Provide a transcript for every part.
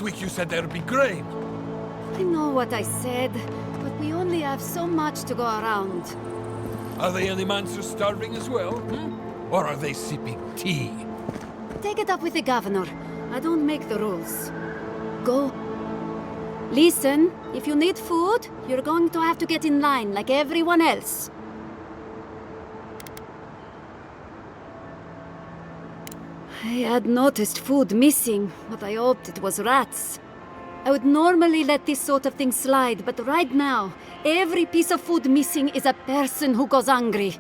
week you said there'd be grain. I know what I said, but we only have so much to go around. Are the animals starving as well? Or are they sipping tea? Take it up with the governor. I don't make the rules. Go. Listen, if you need food, you're going to have to get in line like everyone else. I had noticed food missing, but I hoped it was rats. I would normally let this sort of thing slide, but right now, every piece of food missing is a person who goes hungry.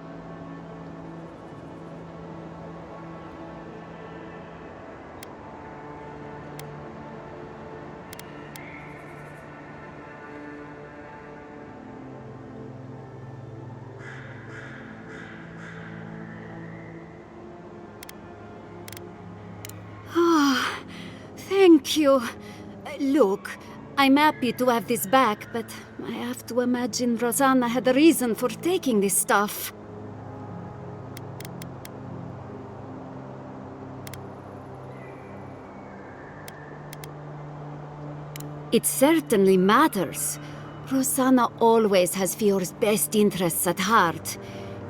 Thank you. Look, I'm happy to have this back, but I have to imagine Rosanna had a reason for taking this stuff. It certainly matters. Rosanna always has Fior's best interests at heart,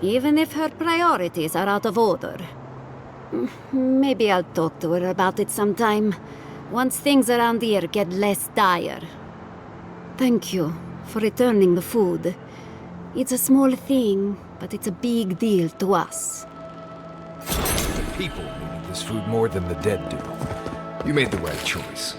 even if her priorities are out of order. Maybe I'll talk to her about it sometime, once things around here get less dire. Thank you for returning the food. It's a small thing, but it's a big deal to us. The people needed this food more than the dead do. You made the right choice.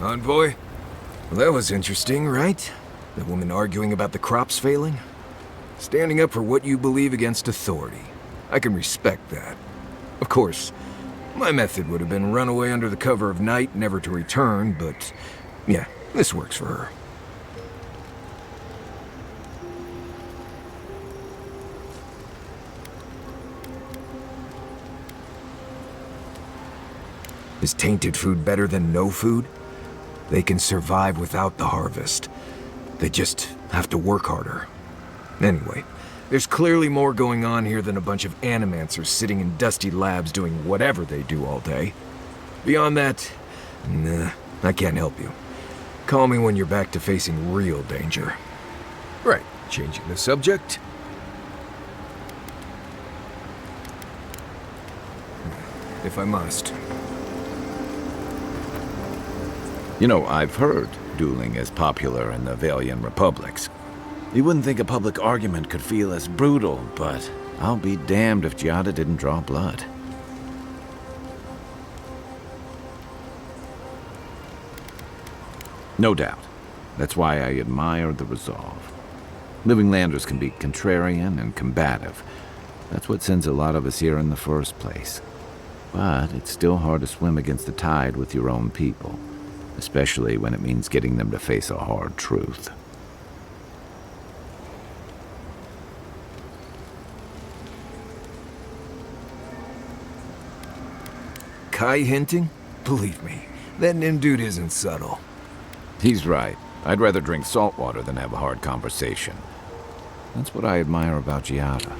Envoy? Well, that was interesting, right? The woman arguing about the crops failing? Standing up for what you believe against authority. I can respect that. Of course, my method would have been run away under the cover of night, never to return, but yeah, this works for her. Is tainted food better than no food? They can survive without the harvest. They just have to work harder. Anyway, there's clearly more going on here than a bunch of animancers sitting in dusty labs doing whatever they do all day. Beyond that, nah, I can't help you. Call me when you're back to facing real danger. Right, changing the subject. If I must. You know, I've heard dueling is popular in the Valian republics. You wouldn't think a public argument could feel as brutal, but I'll be damned if Giada didn't draw blood. No doubt. That's why I admire the resolve. Living Landers can be contrarian and combative. That's what sends a lot of us here in the first place. But it's still hard to swim against the tide with your own people. Especially when it means getting them to face a hard truth. Kai hinting? Believe me, that Nim dude isn't subtle. He's right. I'd rather drink salt water than have a hard conversation. That's what I admire about Giada.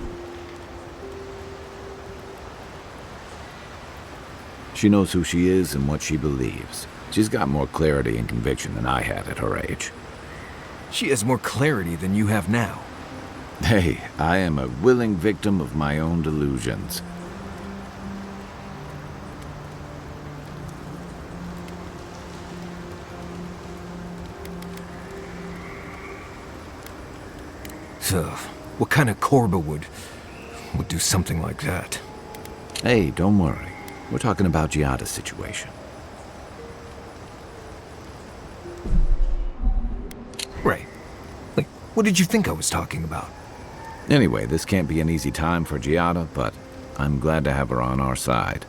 She knows who she is and what she believes. She's got more clarity and conviction than I had at her age. She has more clarity than you have now. Hey, I am a willing victim of my own delusions. So, what kind of Korba would do something like that? Hey, don't worry. We're talking about Giada's situation. Right. Like, what did you think I was talking about? Anyway, this can't be an easy time for Giada, but I'm glad to have her on our side.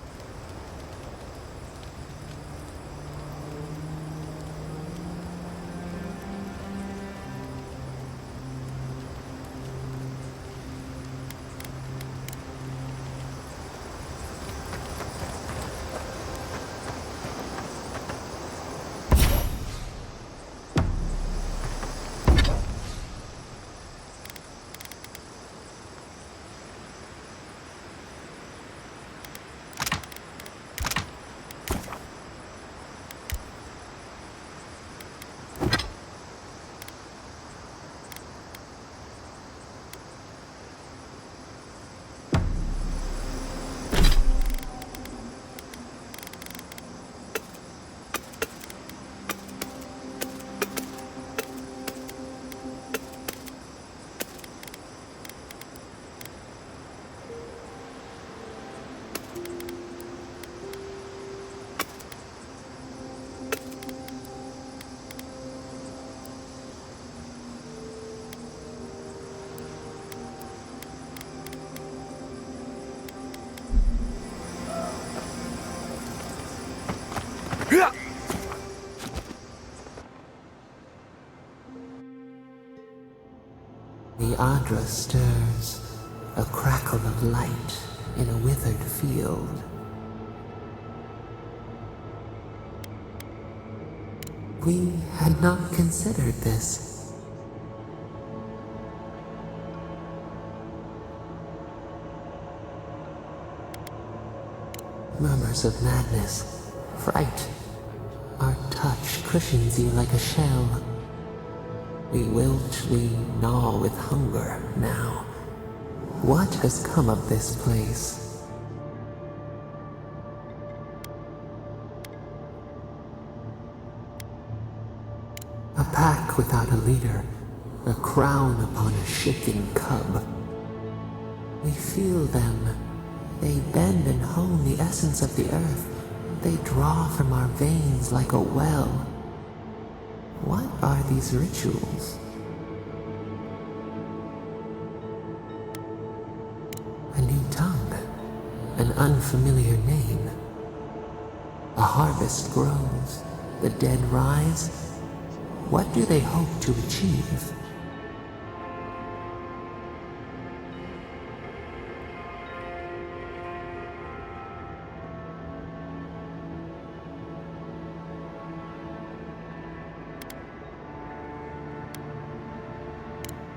The Adra stirs, a crackle of light in a withered field. We had not considered this. Murmurs of madness, fright. Our touch cushions you like a shell. We wilt, we gnaw with hunger now. What has come of this place? A pack without a leader, a crown upon a shaking cub. We feel them. They bend and hone the essence of the earth. They draw from our veins like a well. What are these rituals? A new tongue, an unfamiliar name. A harvest grows, the dead rise. What do they hope to achieve?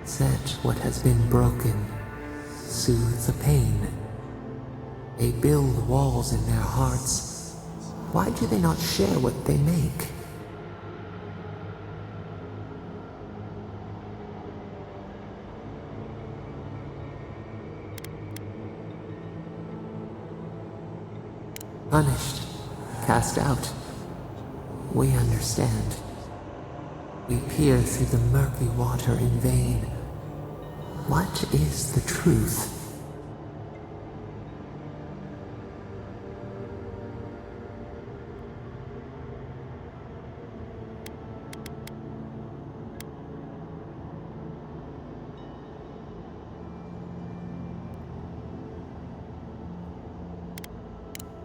Set what has been broken, soothe the pain. They build walls in their hearts. Why do they not share what they make? Punished, cast out. We understand. We peer through the murky water in vain. What is the truth?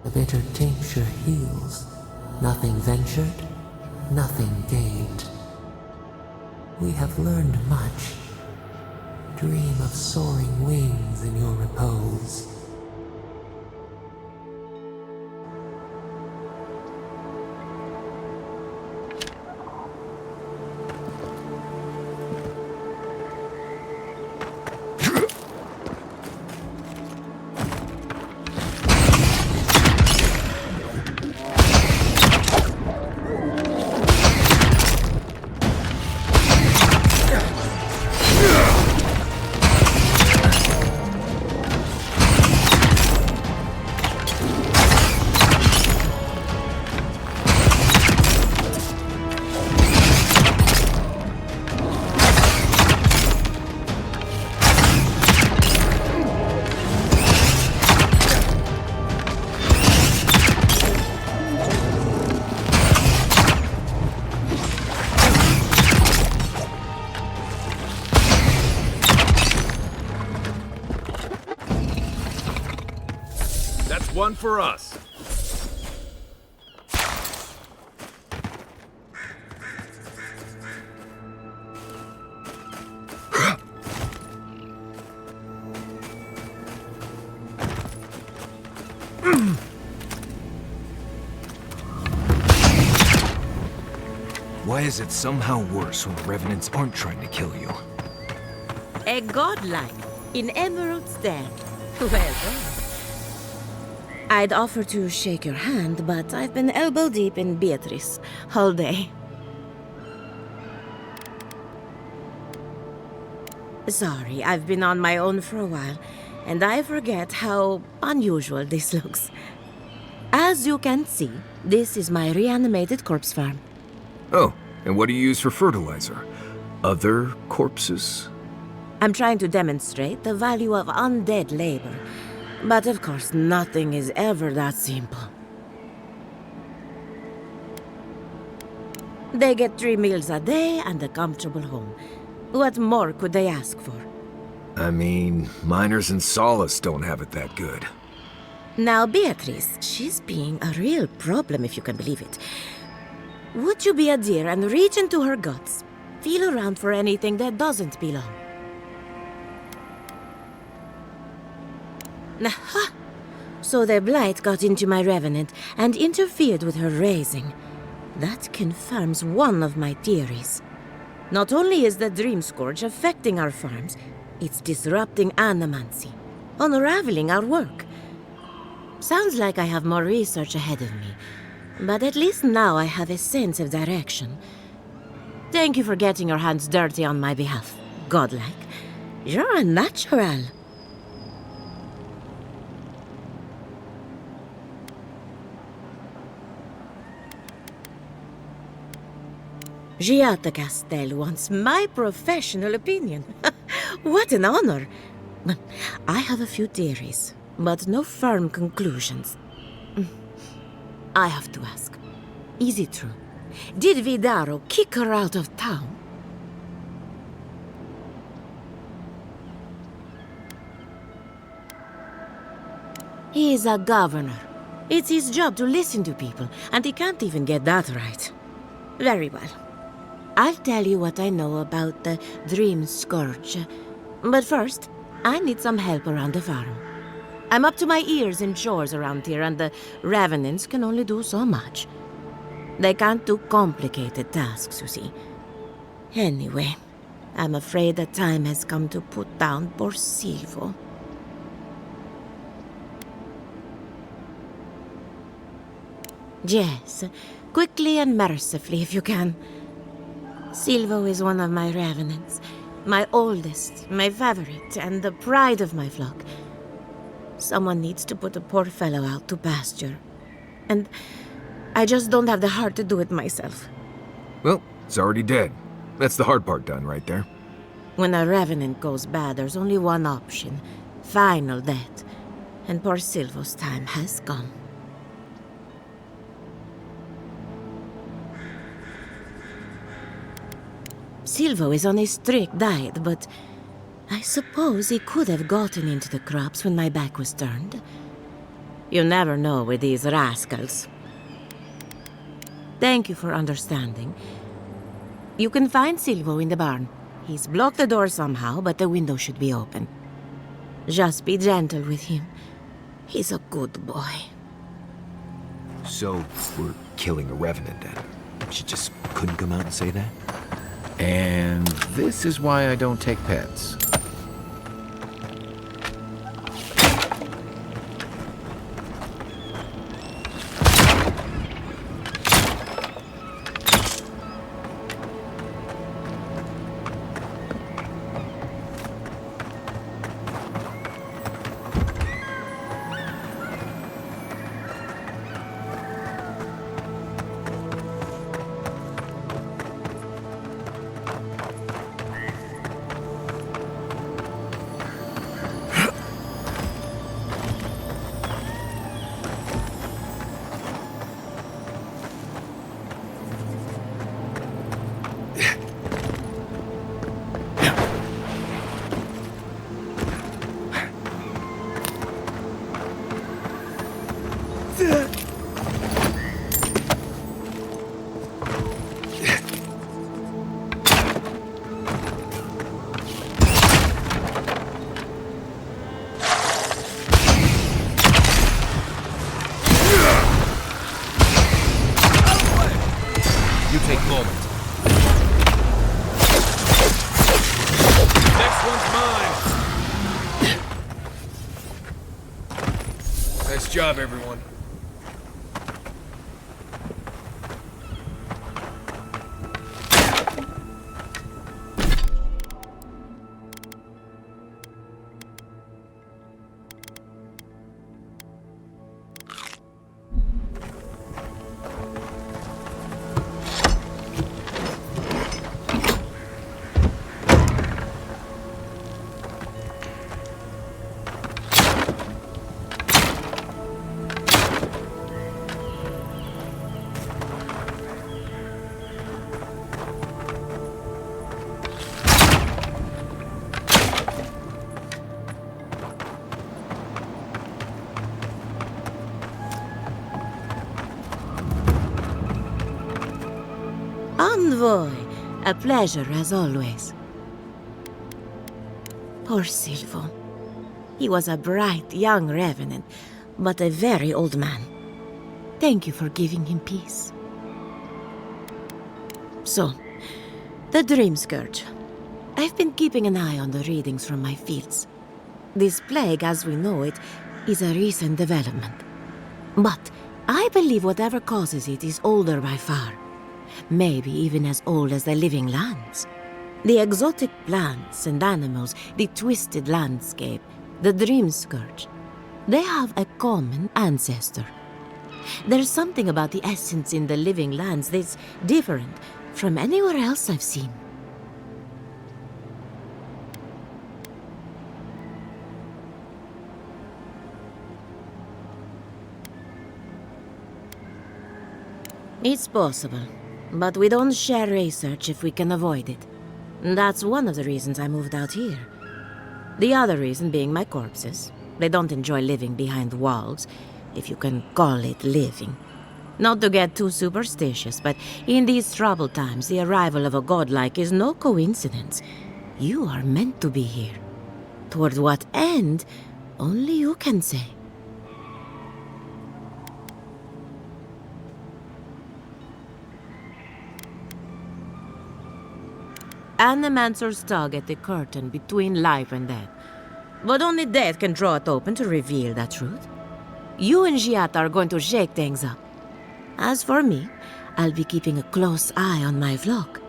The bitter tincture heals. Nothing ventured, nothing gained. We have learned much. Dream of soaring wings in your repose. one for us. Why is it somehow worse when the Revenants aren't trying to kill you? A godlike in Emerald Stand. Well done. I'd offer to shake your hand, but I've been elbow deep in Beatrice all day. Sorry, I've been on my own for a while, and I forget how unusual this looks. As you can see, this is my reanimated corpse farm. Oh, and what do you use for fertilizer? Other corpses? I'm trying to demonstrate the value of undead labor. But of course, nothing is ever that simple. They get 3 meals a day and a comfortable home. What more could they ask for? I mean, miners in Solace don't have it that good. Now, Beatrice, she's being a real problem, if you can believe it. Would you be a dear and reach into her guts? Feel around for anything that doesn't belong. Aha! So the blight got into my revenant and interfered with her raising. That confirms one of my theories. Not only is the Dream Scourge affecting our farms, it's disrupting animancy, unraveling our work. Sounds like I have more research ahead of me, but at least now I have a sense of direction. Thank you for getting your hands dirty on my behalf, godlike. You're a natural. ZOTAC wants my professional opinion. What an honor. I have a few theories, but no firm conclusions. I have to ask, is it true? Did Vidaro kick her out of town? He is a governor. It's his job to listen to people, and he can't even get that right. Very well. I'll tell you what I know about the Dream Scourge. But first, I need some help around the farm. I'm up to my ears in chores around here, and the Revenants can only do so much. They can't do complicated tasks, you see. Anyway, I'm afraid the time has come to put down poor Silvo. Yes, quickly and mercifully if you can. Silvo is one of my Revenants, my oldest, my favorite, and the pride of my flock. Someone needs to put a poor fellow out to pasture. And I just don't have the heart to do it myself. Well, it's already dead. That's the hard part done right there. When a Revenant goes bad, there's only one option. Final death. And poor Silvo's time has gone. Silvo is on a strict diet, but I suppose he could have gotten into the crops when my back was turned. You never know with these rascals. Thank you for understanding. You can find Silvo in the barn. He's blocked the door somehow, but the window should be open. Just be gentle with him. He's a good boy. So, we're killing a Revenant then? She just couldn't come out and say that? And this is why I don't take pets. mine. Nice job, everyone. Envoy, a pleasure as always. Poor Silvo. He was a bright young revenant, but a very old man. Thank you for giving him peace. So, the Dream Scourge. I've been keeping an eye on the readings from my fields. This plague, as we know it, is a recent development. But I believe whatever causes it is older by far. Maybe even as old as the living lands. The exotic plants and animals, the twisted landscape, the Dream Scourge. They have a common ancestor. There's something about the essence in the living lands that's different from anywhere else I've seen. It's possible. But we don't share research if we can avoid it. That's one of the reasons I moved out here. The other reason being my corpses. They don't enjoy living behind walls, if you can call it living. Not to get too superstitious, but in these troubled times, the arrival of a godlike is no coincidence. You are meant to be here. Toward what end, only you can say. Animancers tug at the curtain between life and death. But only death can draw it open to reveal that truth. You and Giat are going to shake things up. As for me, I'll be keeping a close eye on my flock.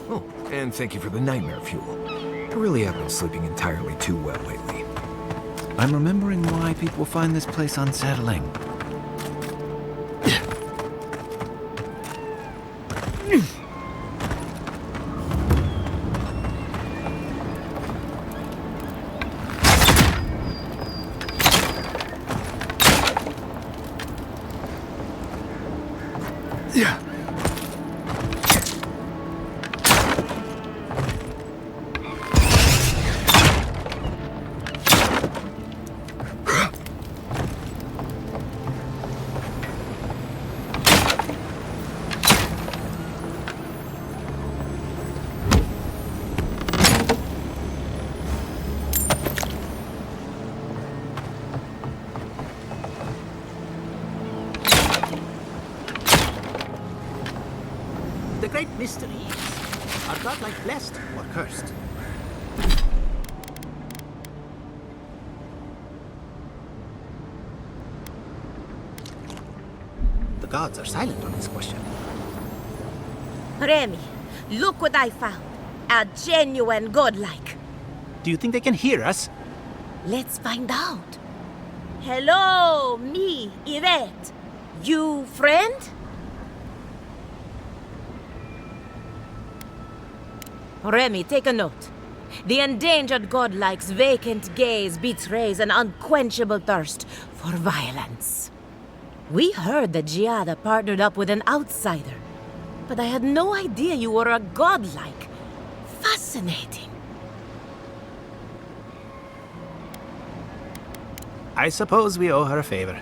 Oh, and thank you for the nightmare fuel. I really have been sleeping entirely too well lately. I'm remembering why people find this place unsettling. The great mystery is, are godlike blessed or cursed? The gods are silent on this question. Remy, look what I found. A genuine godlike. Do you think they can hear us? Let's find out. Hello, me, Yvette. You friend? Remy, take a note. The endangered godlike's vacant gaze betrays an unquenchable thirst for violence. We heard that Giada partnered up with an outsider, but I had no idea you were a godlike. Fascinating. I suppose we owe her a favor.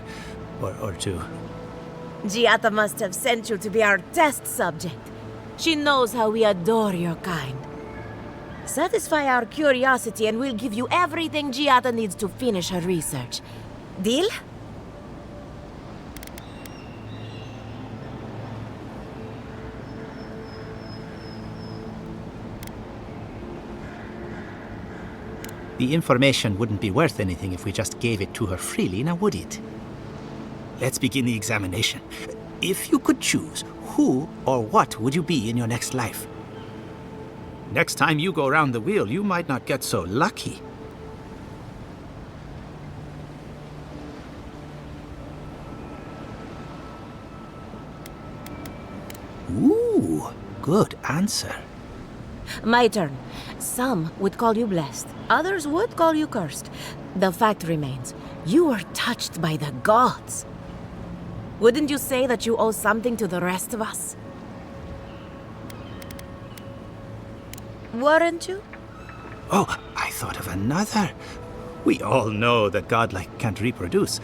Or two. Giada must have sent you to be our test subject. She knows how we adore your kind. Satisfy our curiosity and we'll give you everything Giada needs to finish her research. Deal? The information wouldn't be worth anything if we just gave it to her freely, now would it? Let's begin the examination. If you could choose, who or what would you be in your next life? Next time you go around the wheel, you might not get so lucky. Ooh, good answer. My turn. Some would call you blessed. Others would call you cursed. The fact remains, you were touched by the gods. Wouldn't you say that you owe something to the rest of us? Weren't you? Oh, I thought of another. We all know that godlike can't reproduce.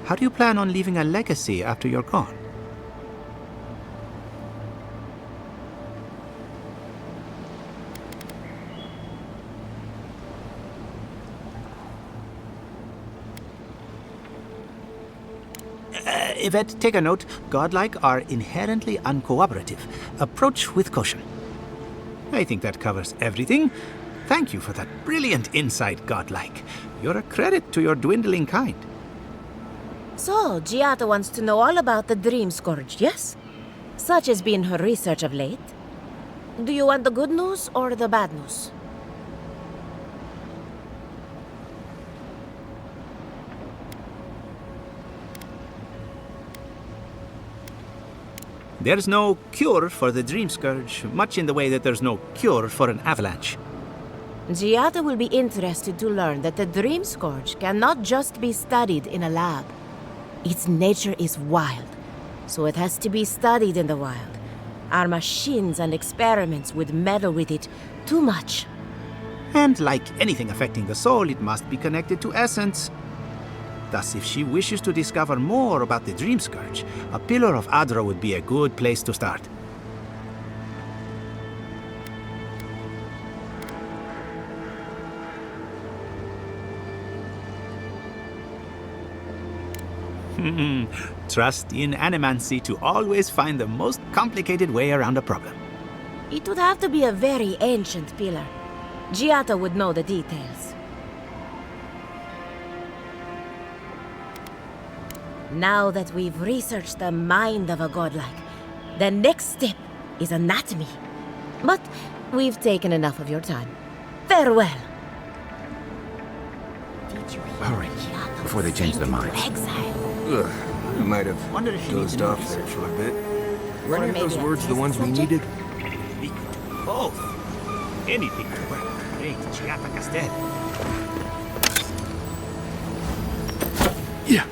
How do you plan on leaving a legacy after you're gone? Yvette, take a note. Godlike are inherently uncooperative. Approach with caution. I think that covers everything. Thank you for that brilliant insight, Godlike. You're a credit to your dwindling kind. So, Giata wants to know all about the Dream Scourge, yes? Such has been her research of late. Do you want the good news or the bad news? There's no cure for the Dream Scourge, much in the way that there's no cure for an avalanche. Giata will be interested to learn that the Dream Scourge cannot just be studied in a lab. Its nature is wild, so it has to be studied in the wild. Our machines and experiments would meddle with it too much. And like anything affecting the soul, it must be connected to essence. Thus, if she wishes to discover more about the Dream Scourge, a Pillar of Adra would be a good place to start. Trust in animancy to always find the most complicated way around a problem. It would have to be a very ancient pillar. Giata would know the details. Now that we've researched the mind of a godlike, the next step is anatomy. But we've taken enough of your time. Farewell. Hurry, before they change their minds. Exile. Ugh, I might have Wonder if she needs dozed to know off there research. for a bit. Were any of maybe those a words the ones we subject? needed? We could do both. Anything to work with great Giata Castel. Yeah.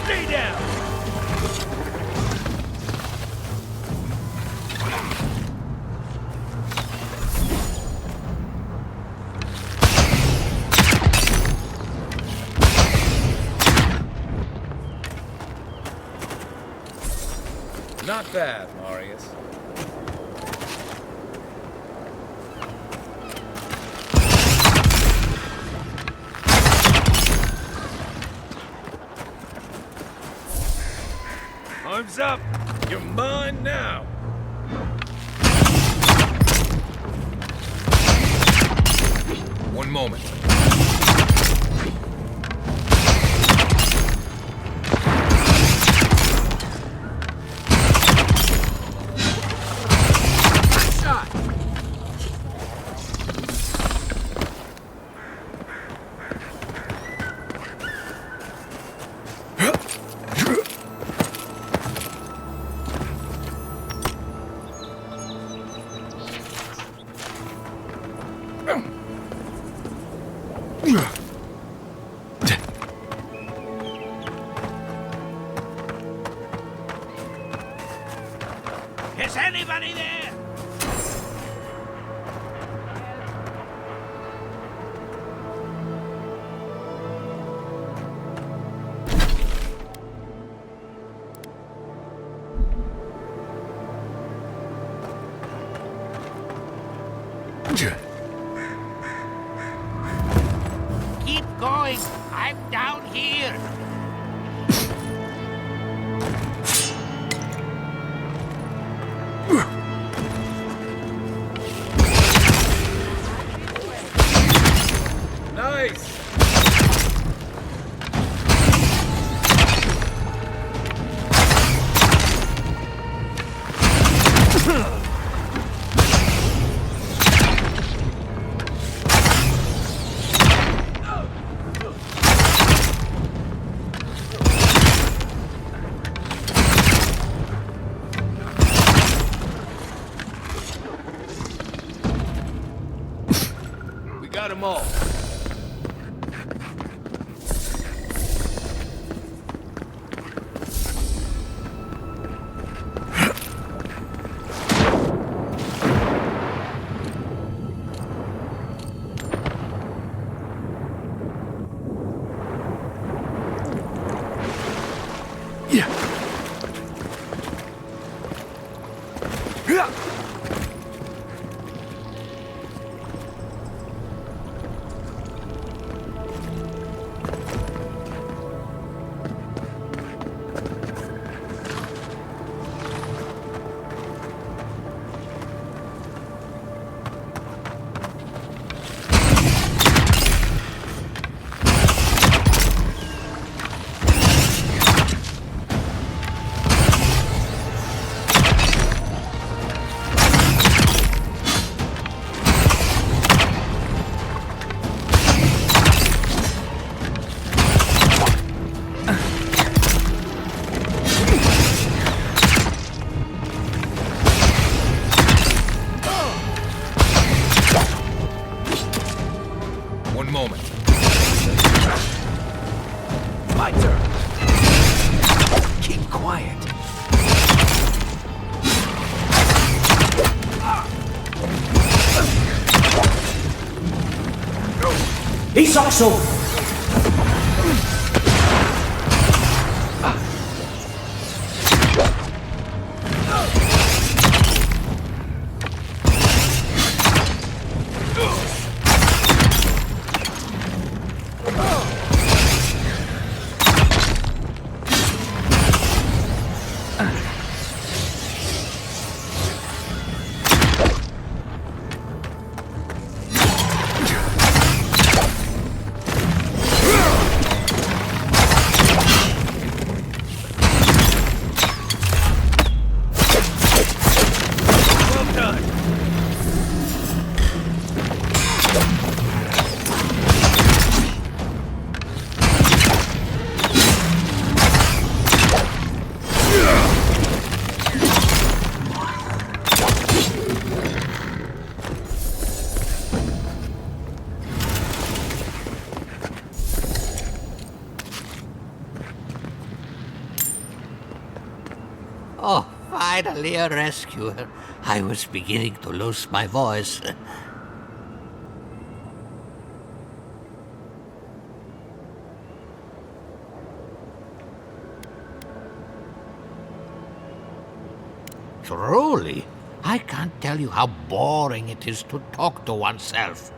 Stay down! Not bad, Marius. Arms up! You're mine now! One moment. Is anybody there? Keep going. I'm down here. Nice! We got them all. One moment. My turn. Keep quiet. He's also... Oh, finally a rescuer. I was beginning to lose my voice. truly. I can't tell you how boring it is to talk to oneself.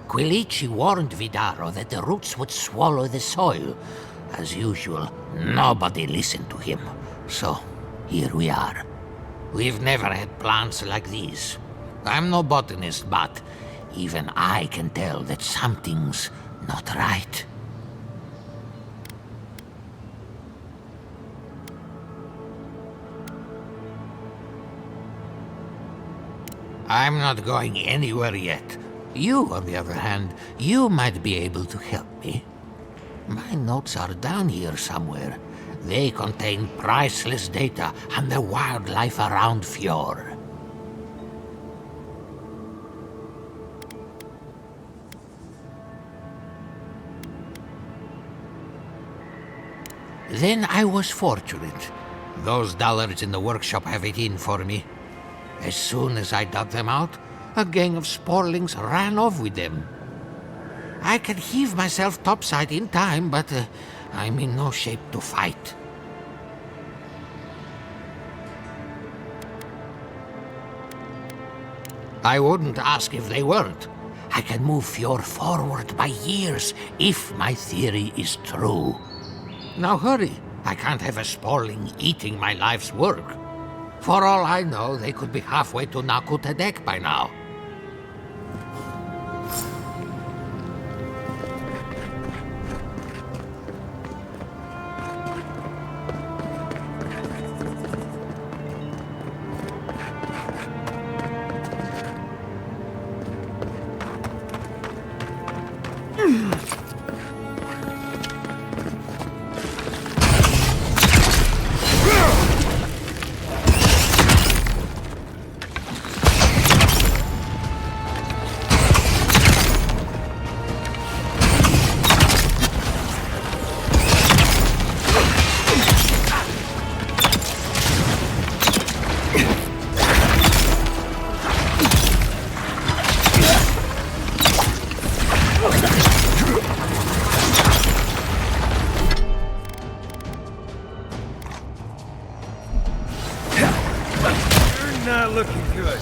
Quilici warned Vidaro that the roots would swallow the soil. As usual, nobody listened to him. So, here we are. We've never had plants like these. I'm no botanist, but even I can tell that something's not right. I'm not going anywhere yet. You, on the other hand, you might be able to help me. My notes are down here somewhere. They contain priceless data on the wildlife around Fjord. Then I was fortunate. Those dollars in the workshop have it in for me. As soon as I dug them out, a gang of sporlings ran off with them. I can heave myself topside in time, but I'm in no shape to fight. I wouldn't ask if they weren't. I can move Fjord forward by years if my theory is true. Now hurry. I can't have a sporling eating my life's work. For all I know, they could be halfway to Nakutadek by now. Not looking good.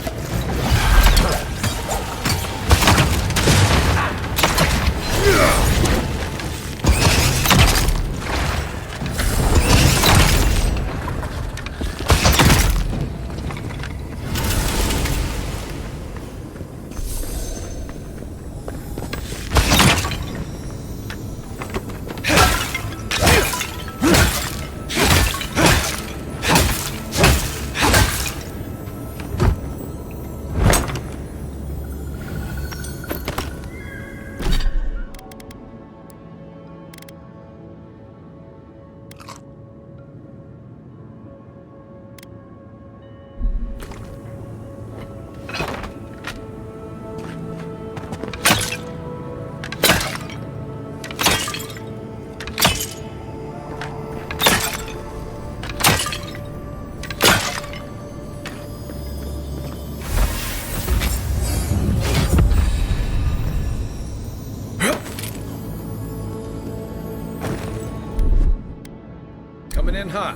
Coming in hot.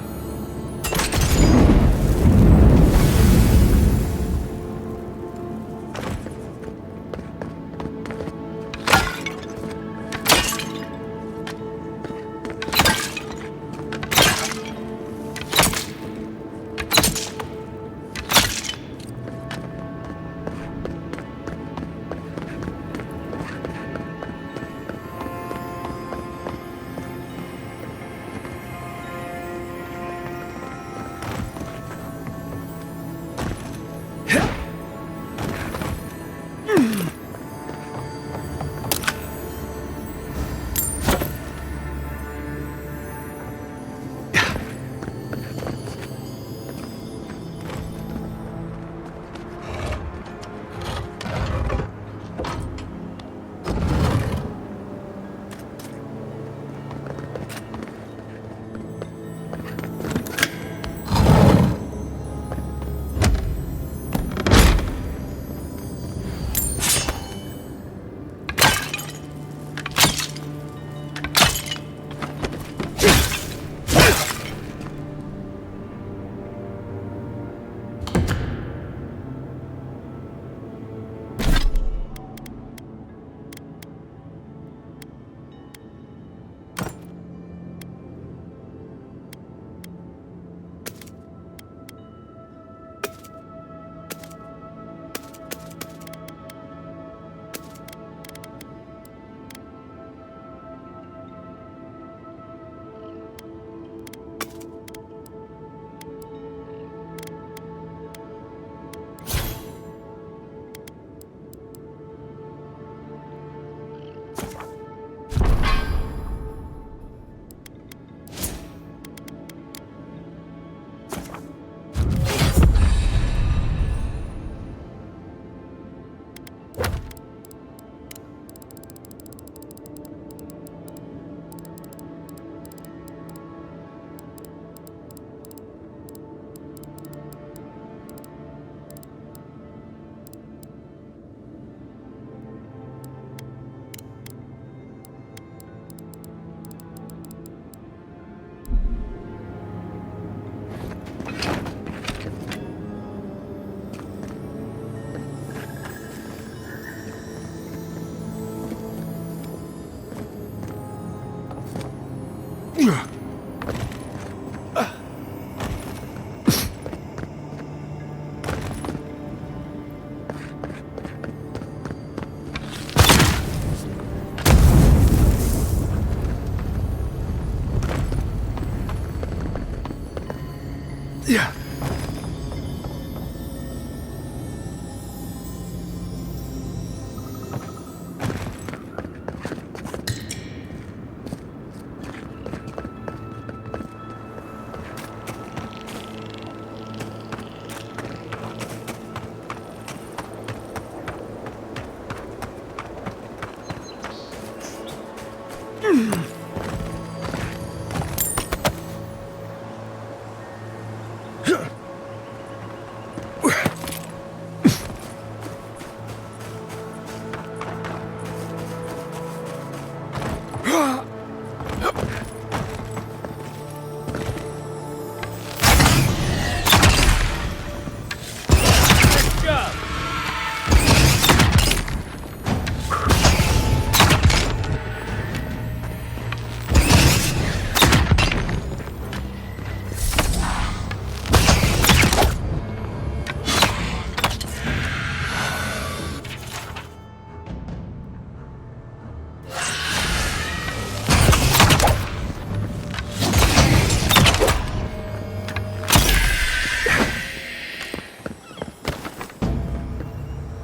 Yeah.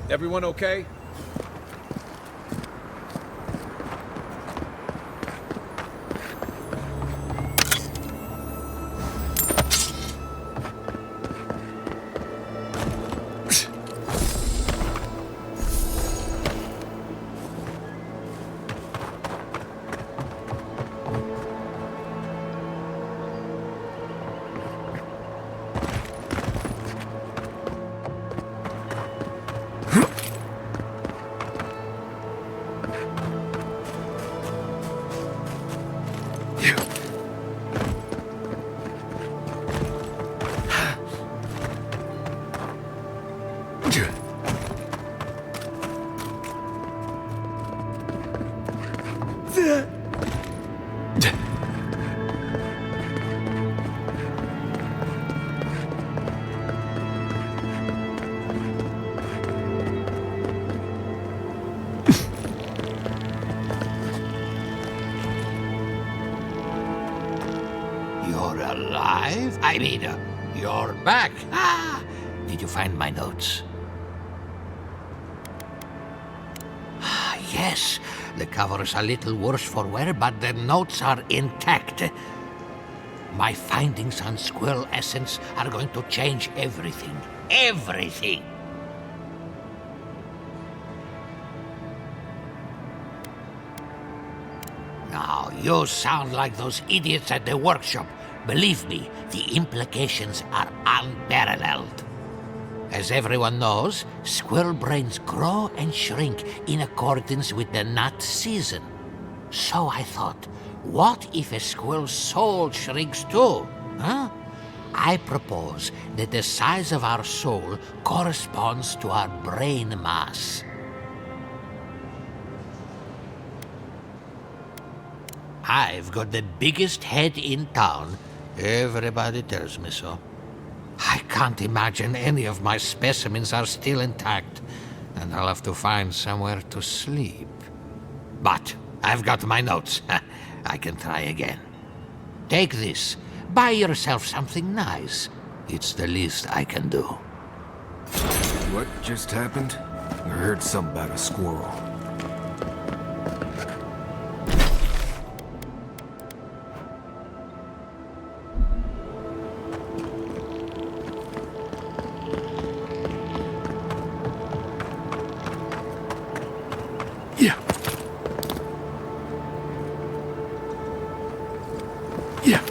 Everyone okay? You're alive? I mean, you're back. Ah! Did you find my notes? Ah, yes. The cover's a little worse for wear, but the notes are intact. My findings on squirrel essence are going to change everything. Everything! Now, you sound like those idiots at the workshop. Believe me, the implications are unparalleled. As everyone knows, squirrel brains grow and shrink in accordance with the nut season. So I thought, what if a squirrel's soul shrinks too? Huh? I propose that the size of our soul corresponds to our brain mass. I've got the biggest head in town. Everybody tells me so. I can't imagine any of my specimens are still intact, and I'll have to find somewhere to sleep. But I've got my notes. I can try again. Take this. Buy yourself something nice. It's the least I can do. What just happened? I heard something about a squirrel. Yeah. Yeah.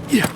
Yeah.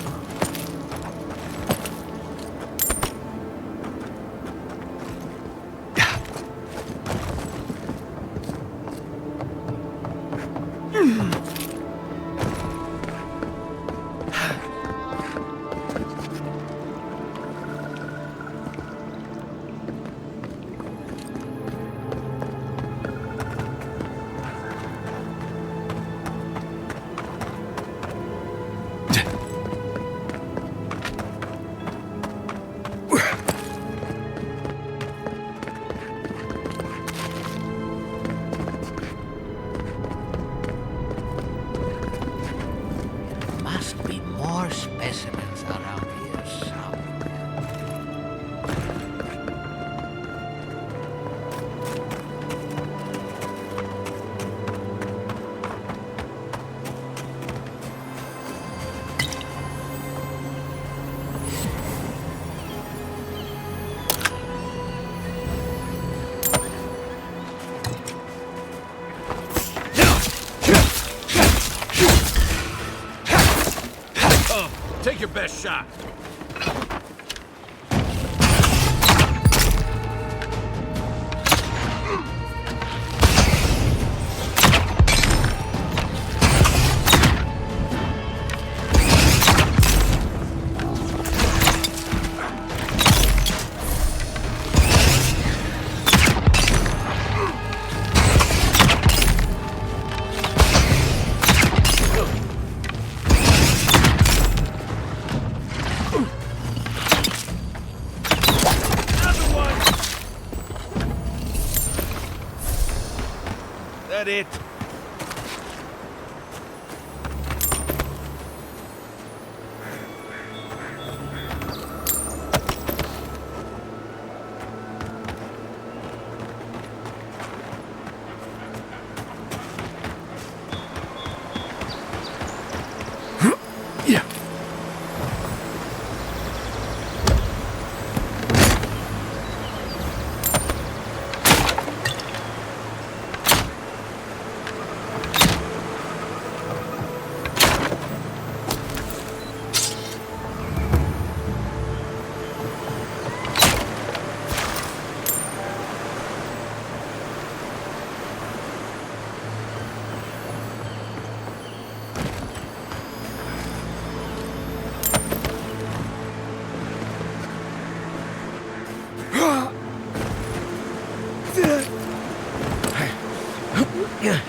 best shot. It. Yeah.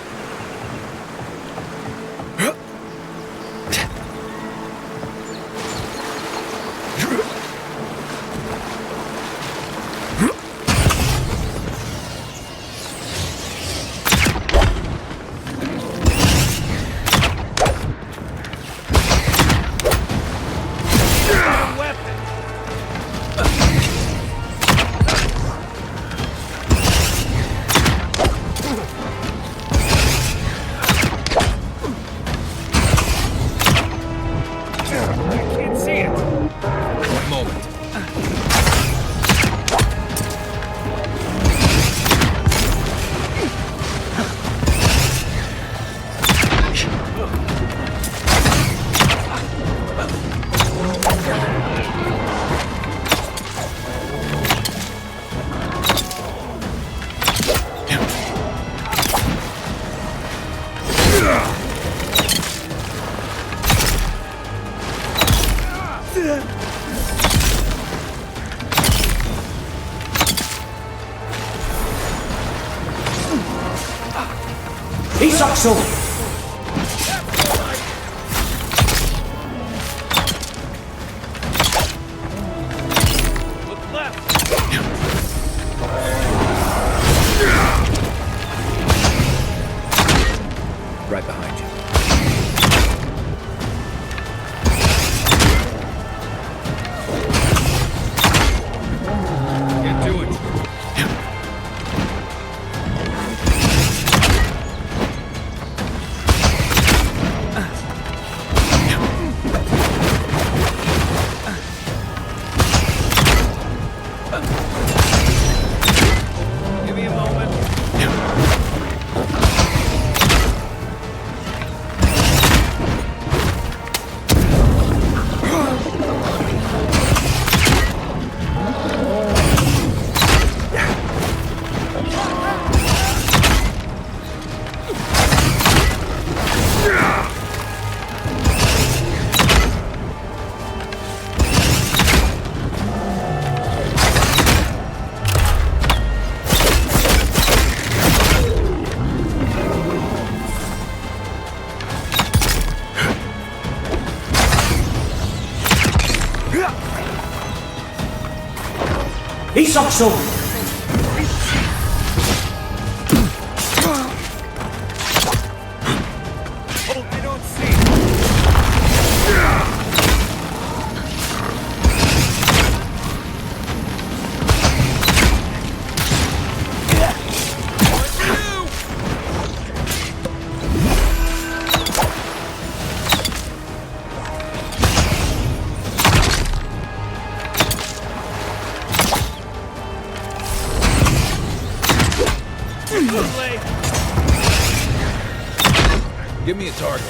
Isaacson! Right behind you. Can't do it. Give me a moment. Isaacson! Hold, I don't see. Give me a target.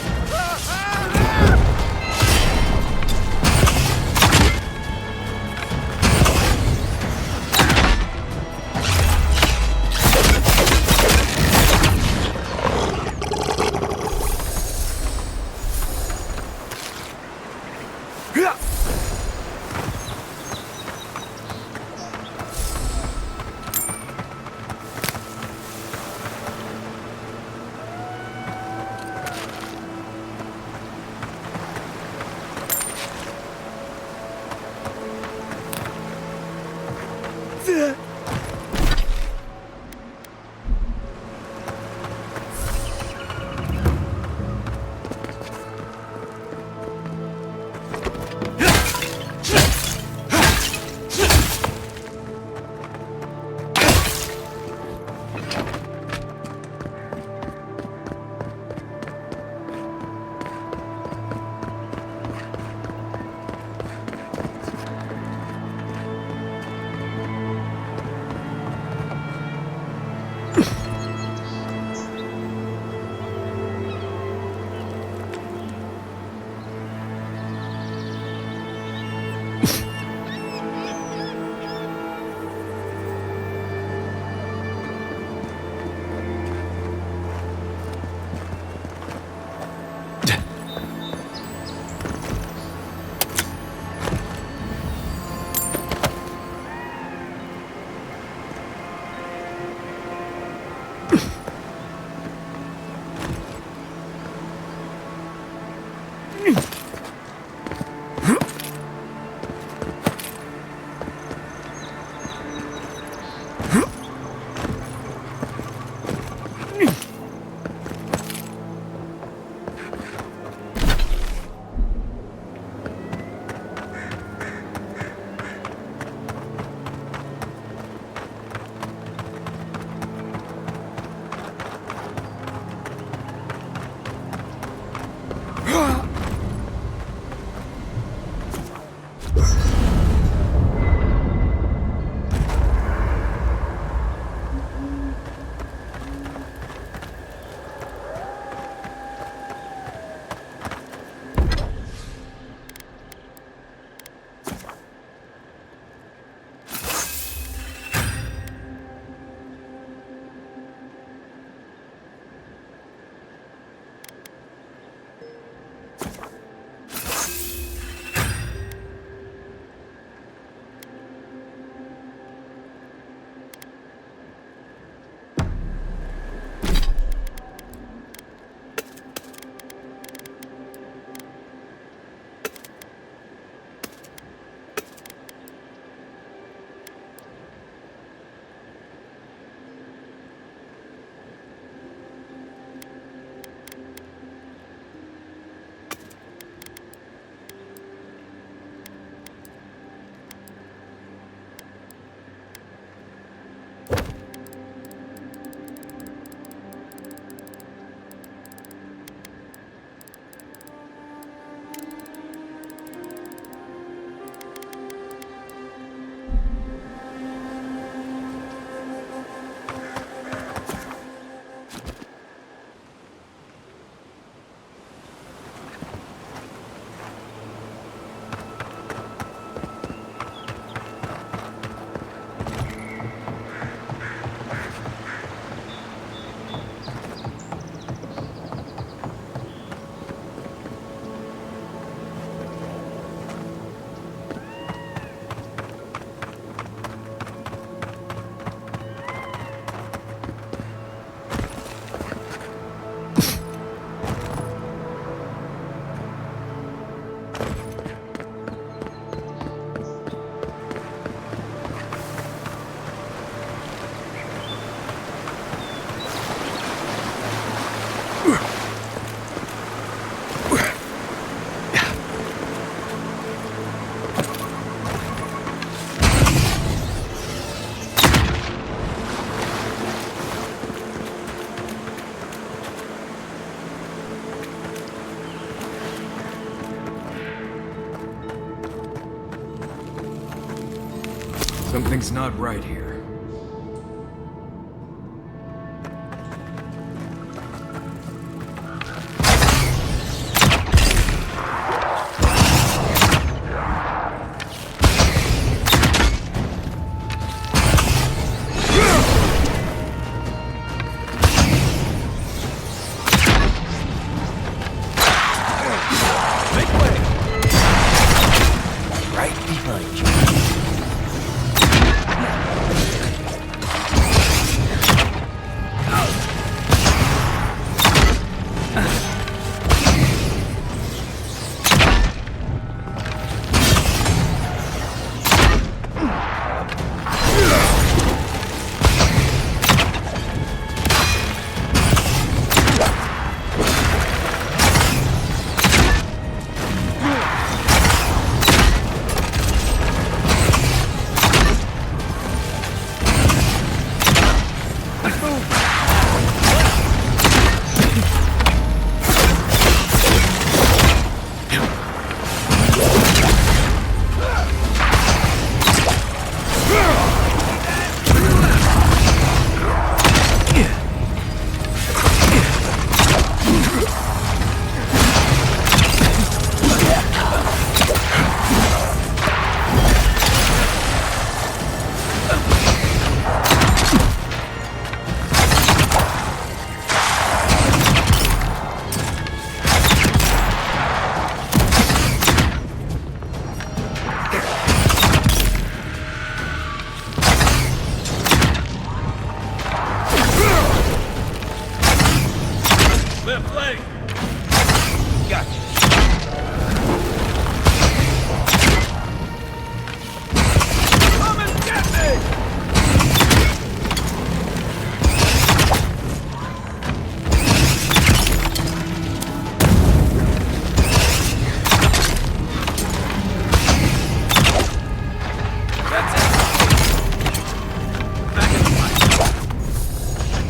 Something's not right here.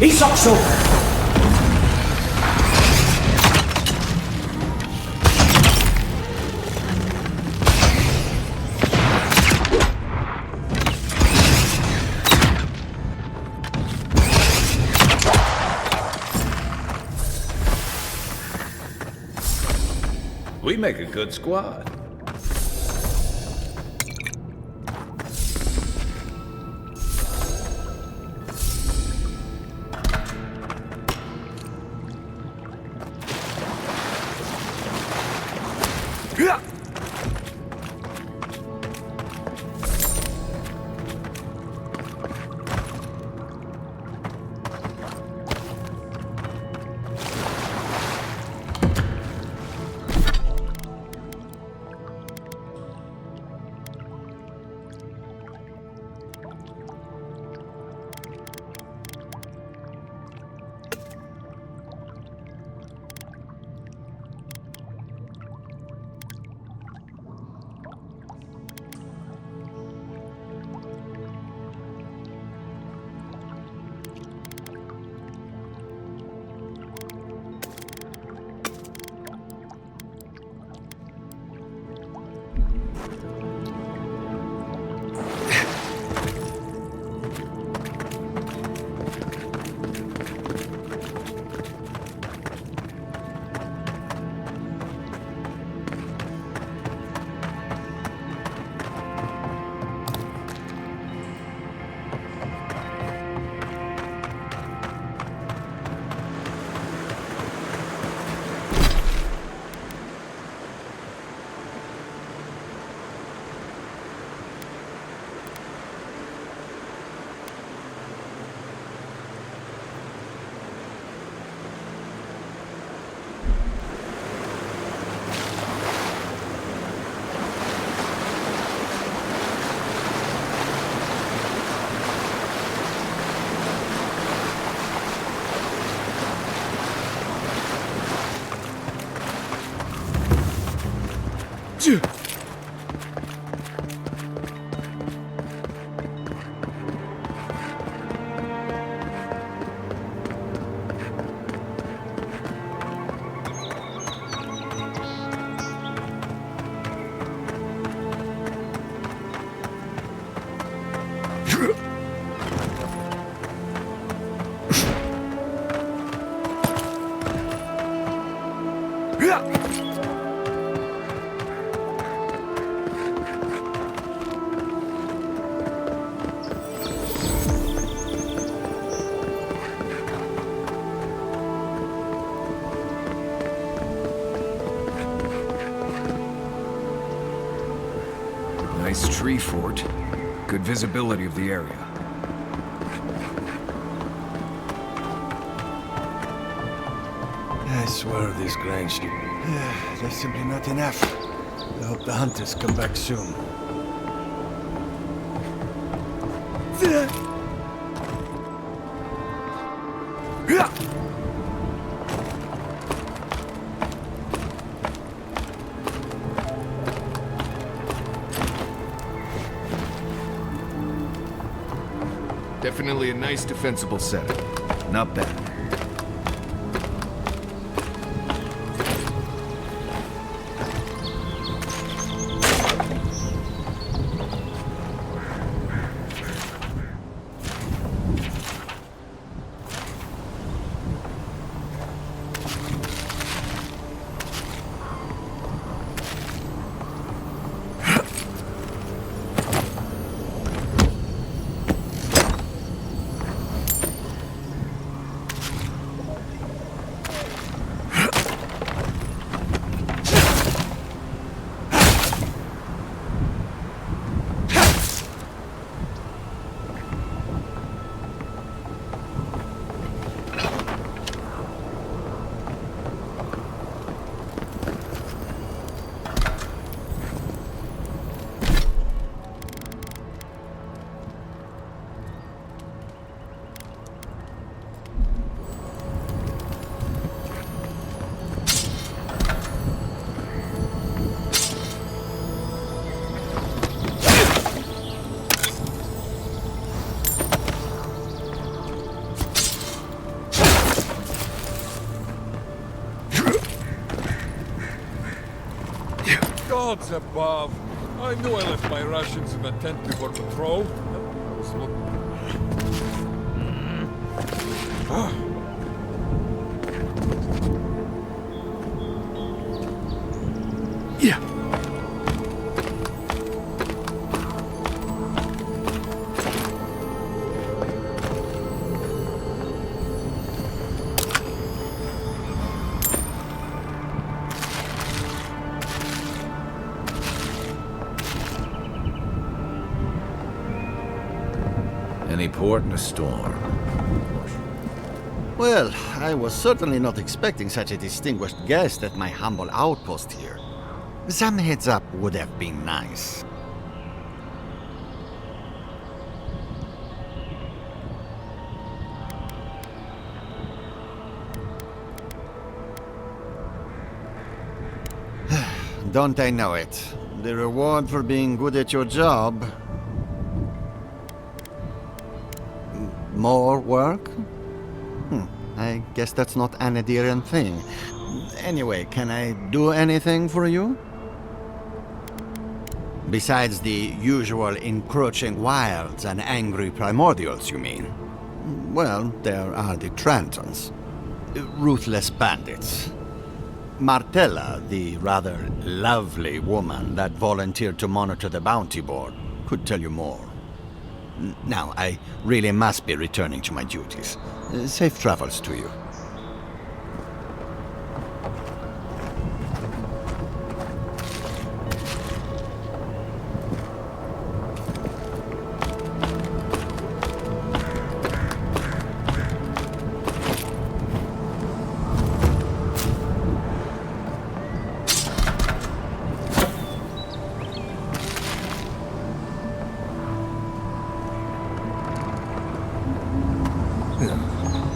Isakso! We make a good squad. tree fort. Good visibility of the area. I swear these Grange... they're simply not enough. I hope the hunters come back soon. Definitely a nice defensible setup. Not bad. Gods above! I knew I left my rations in the tent before patrol. I was looking. Yeah. Any port in a storm. Well, I was certainly not expecting such a distinguished guest at my humble outpost here. Some heads up would have been nice. Don't I know it? The reward for being good at your job. More work? I guess that's not an Anadiran thing. Anyway, can I do anything for you? Besides the usual encroaching wilds and angry primordials, you mean? Well, there are the Trantons. Ruthless bandits. Martella, the rather lovely woman that volunteered to monitor the bounty board, could tell you more. Now, I really must be returning to my duties. Safe travels to you.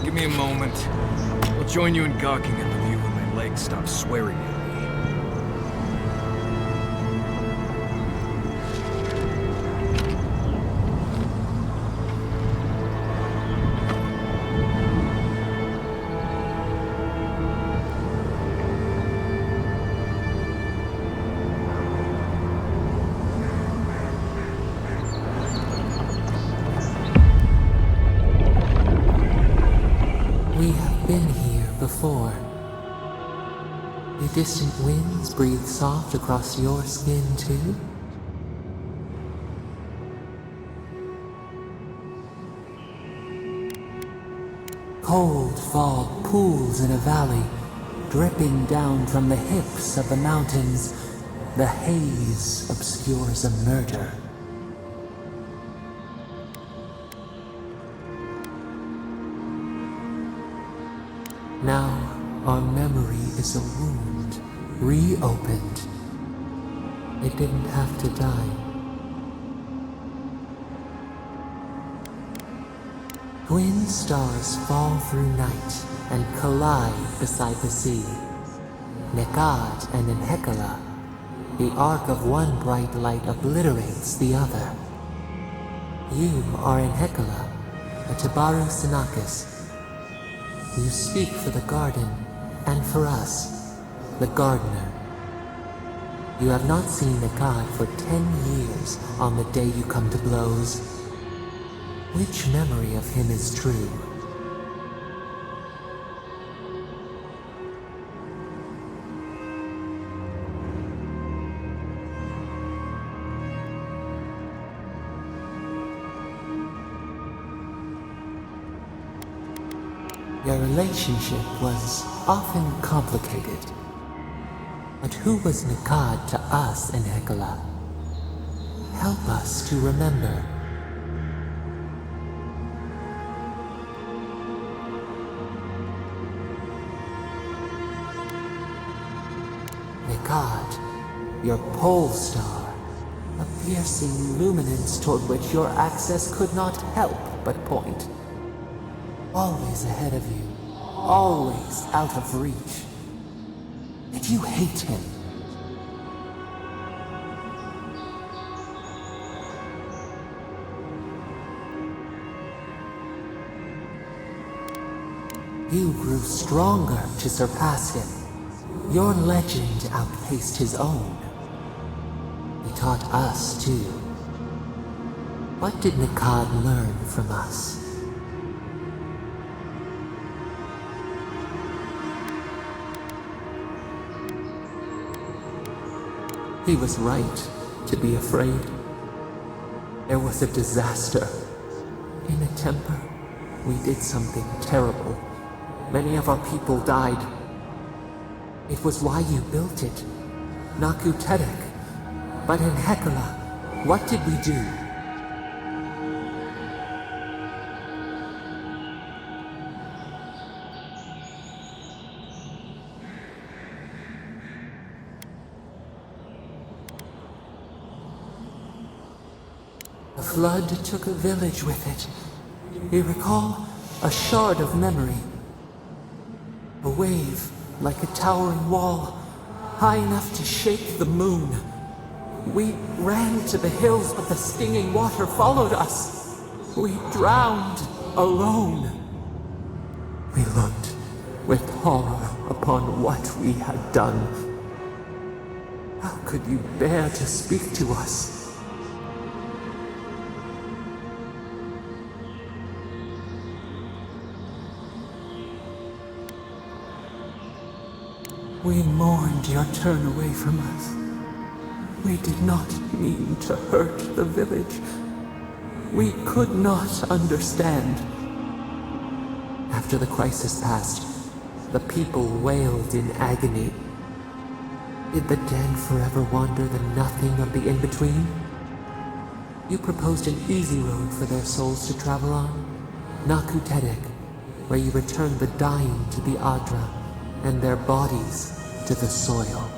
Give me a moment. I'll join you in gawking at the view when my legs stop swearing at me. We have been here before. The distant winds breathe soft across your skin, too? Cold fog pools in a valley, dripping down from the hips of the mountains. The haze obscures a murder, Now, our memory is a wound, reopened. It didn't have to die. Twin stars fall through night and collide beside the sea. Nekad and Enhekala. The arc of one bright light obliterates the other. You are Enhekala, a Tabaru Sinakis. You speak for the garden, and for us, the gardener. You have not seen Nekad for 10 years on the day you come to blows. Which memory of him is true? Your relationship was often complicated. But who was Nekad to us in Hekala? Help us to remember. Nekad, your pole star, a piercing luminance toward which your access could not help but point. Always ahead of you, always out of reach. Did you hate him? You grew stronger to surpass him. Your legend outpaced his own. He taught us too. What did Nekad learn from us? He was right to be afraid. There was a disaster. In a temper, we did something terrible. Many of our people died. It was why you built it, Naku Tedek. But in Hekala, what did we do? The flood took a village with it. You recall? A shard of memory. A wave, like a towering wall, high enough to shake the moon. We ran to the hills, but the stinging water followed us. We drowned, alone. We looked with horror upon what we had done. How could you bear to speak to us? We mourned your turn away from us. We did not mean to hurt the village. We could not understand. After the crisis passed, the people wailed in agony. Did the dead forever wander the nothing of the in-between? You proposed an easy road for their souls to travel on, Naku Tedek, where you returned the dying to the Adra, and their bodies to the soil.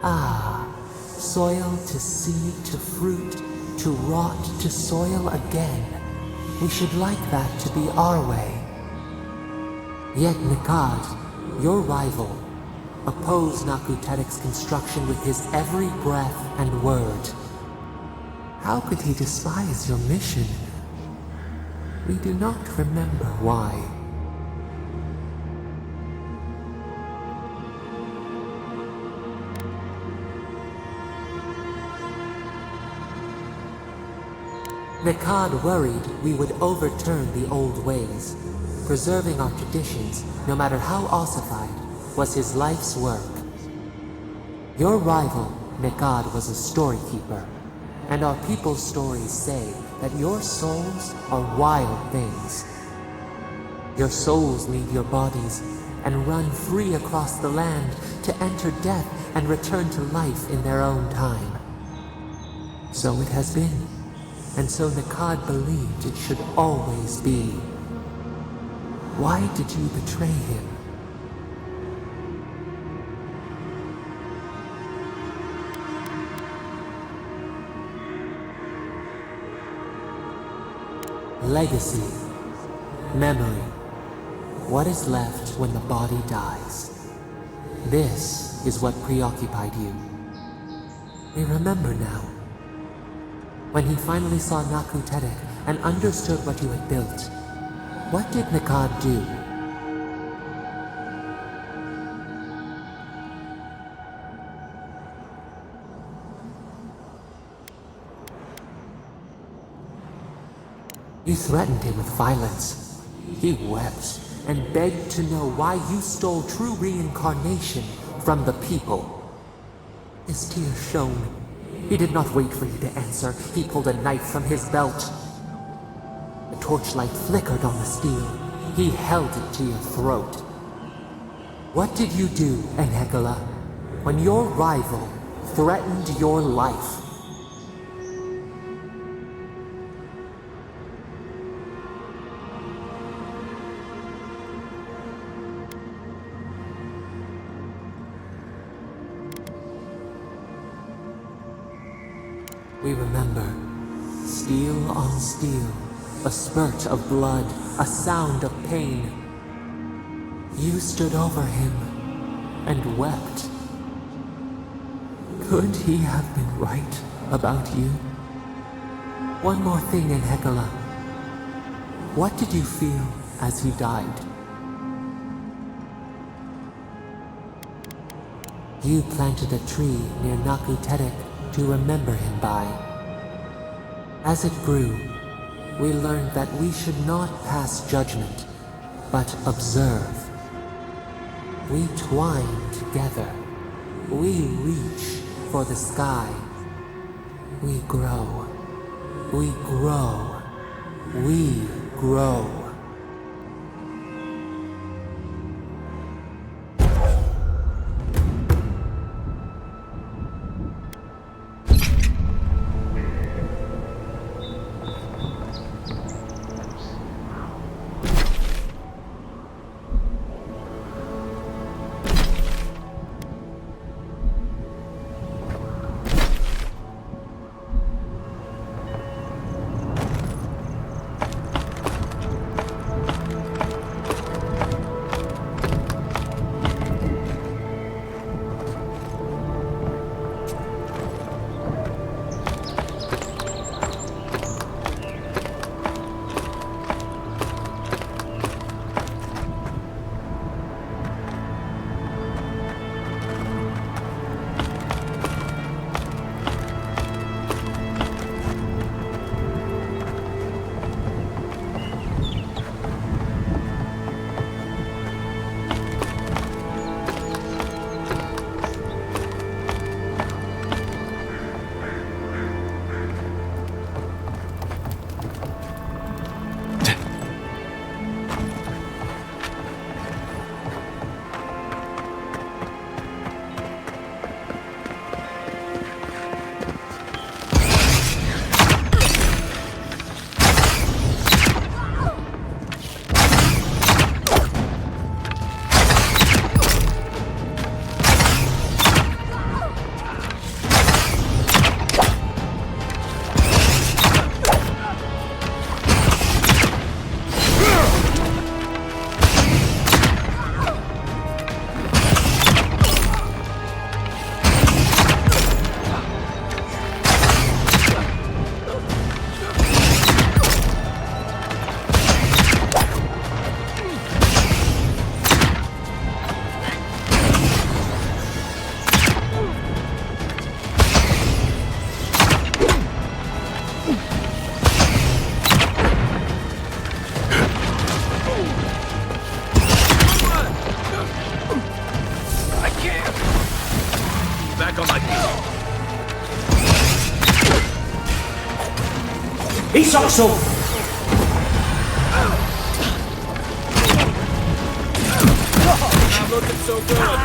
Ah, soil to seed to fruit, to rot to soil again. We should like that to be our way. Yet Nekad, your rival, opposed Naku Tedek's construction with his every breath and word. How could he despise your mission? We do not remember why. Nekad worried we would overturn the old ways. Preserving our traditions, no matter how ossified, was his life's work. Your rival, Nekad, was a storykeeper, and our people's stories say that your souls are wild things. Your souls leave your bodies and run free across the land to enter death and return to life in their own time. So it has been, and so Nikad believed it should always be. Why did you betray him? Legacy. Memory. What is left when the body dies? This is what preoccupied you. We remember now. When he finally saw Naku Terek and understood what you had built, what did Nikad do? You threatened him with violence. He wept and begged to know why you stole true reincarnation from the people. His tears shone. He did not wait for you to answer. He pulled a knife from his belt. The torchlight flickered on the steel. He held it to your throat. What did you do, Enhekala, when your rival threatened your life? We remember. Steel on steel. A spurt of blood. A sound of pain. You stood over him and wept. Could he have been right about you? One more thing, Enhekala. What did you feel as he died? You planted a tree near Naku Terek to remember him by. As it grew, we learned that we should not pass judgment, but observe. We twine together. We reach for the sky. We grow. We grow. We grow. Isaacso! Not looking so good.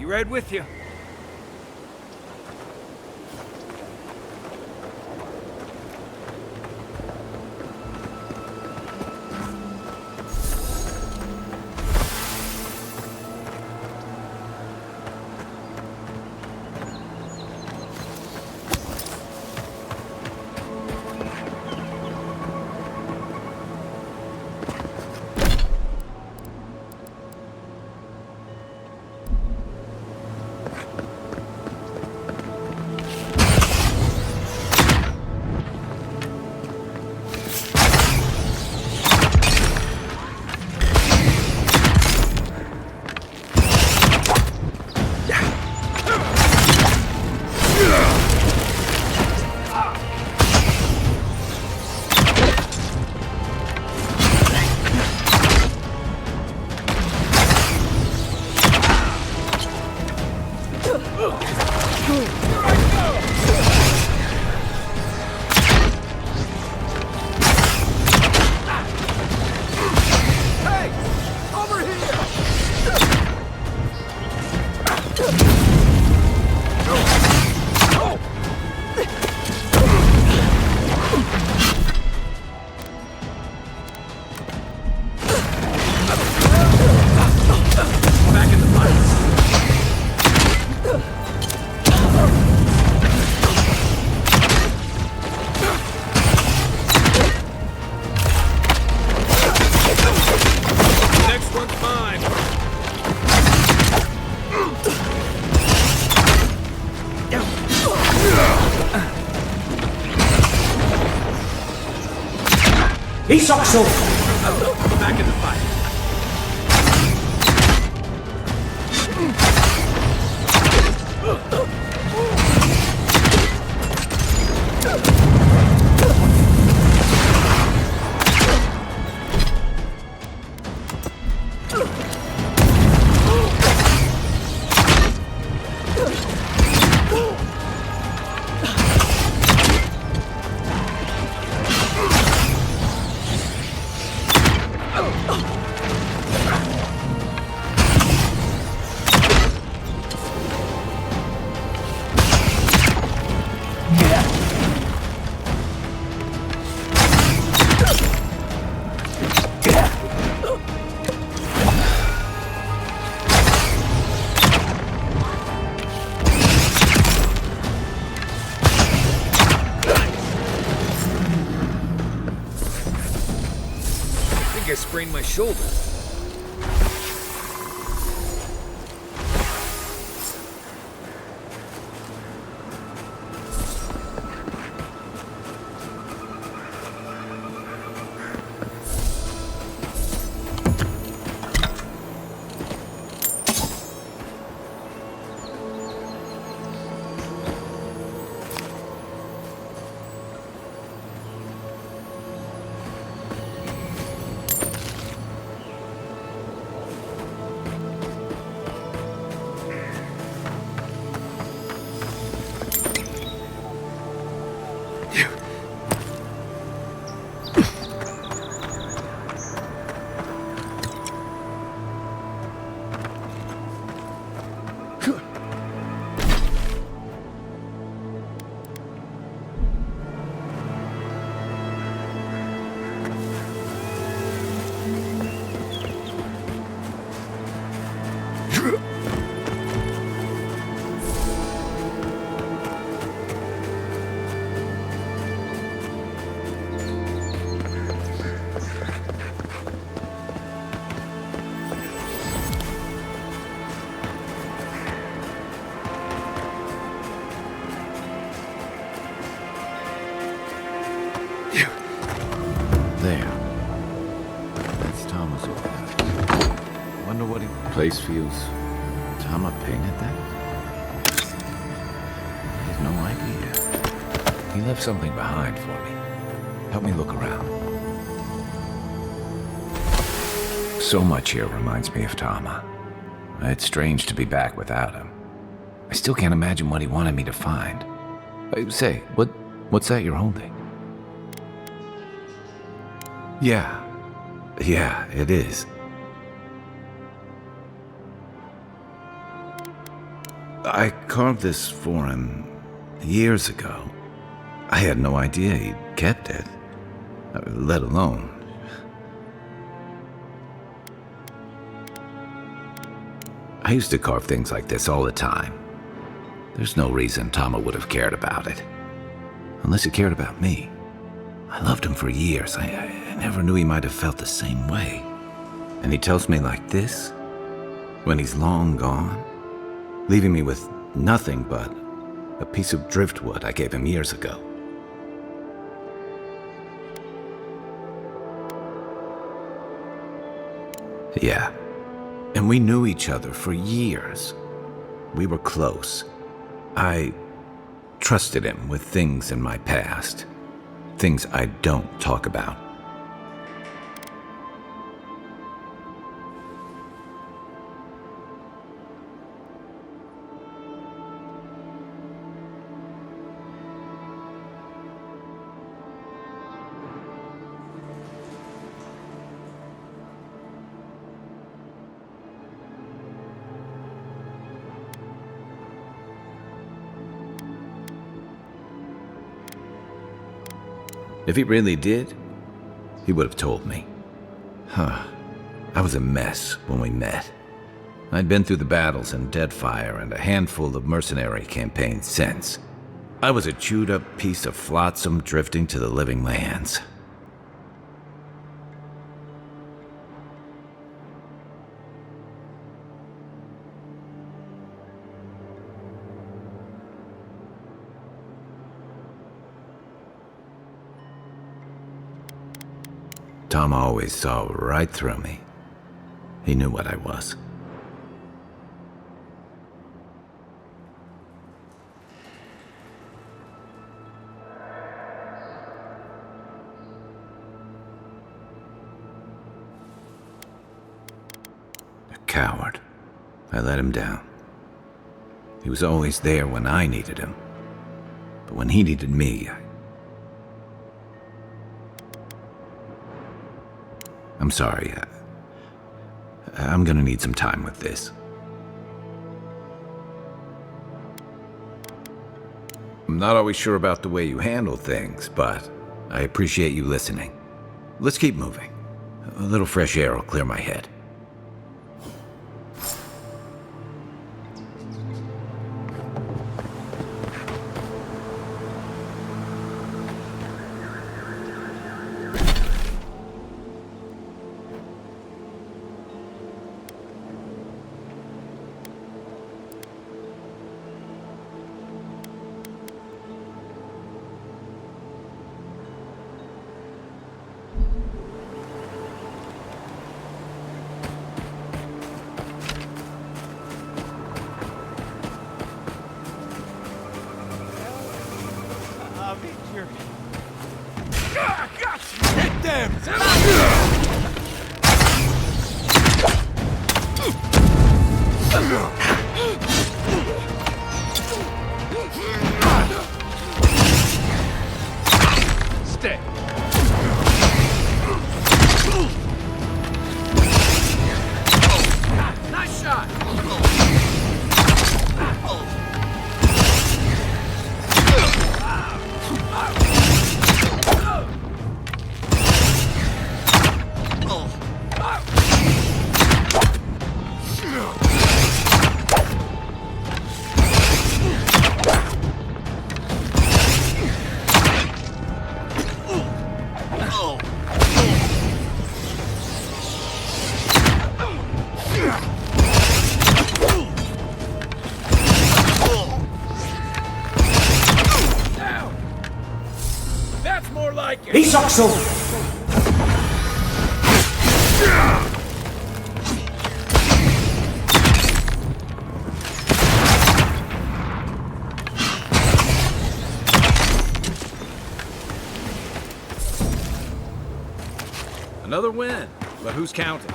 Be right with you. Isakso! Back in the fight. I sprained my shoulder. place feels... Tama painted that? I have no idea. He left something behind for me. Help me look around. So much here reminds me of Tama. It's strange to be back without him. I still can't imagine what he wanted me to find. Say, what's that you're holding? Yeah, it is. I carved this for him years ago. I had no idea he'd kept it, let alone... I used to carve things like this all the time. There's no reason Tama would have cared about it. Unless he cared about me. I loved him for years. I never knew he might have felt the same way. And he tells me like this, when he's long gone, leaving me with nothing but a piece of driftwood I gave him years ago. Yeah. And we knew each other for years. We were close. I trusted him with things in my past. Things I don't talk about. If he really did, he would have told me. I was a mess when we met. I'd been through the battles in Deadfire and a handful of mercenary campaigns since. I was a chewed-up piece of flotsam drifting to the living lands. Tama always saw right through me. He knew what I was. A coward. I let him down. He was always there when I needed him. But when he needed me, I'm sorry. I'm gonna need some time with this. I'm not always sure about the way you handle things, but I appreciate you listening. Let's keep moving. A little fresh air will clear my head. Isakso! Another win, but who's counting?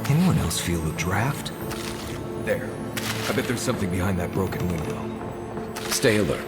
Anyone else feel the draft? There. I bet there's something behind that broken window. Stay alert.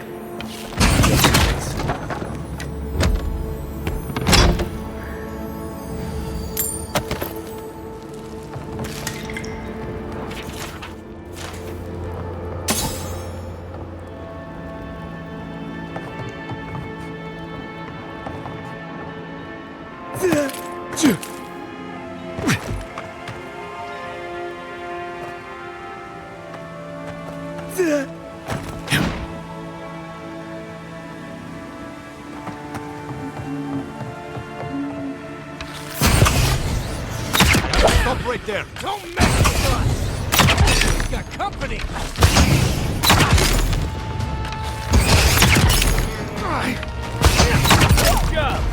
Stop right there! Don't mess with us! We've got company! Good job!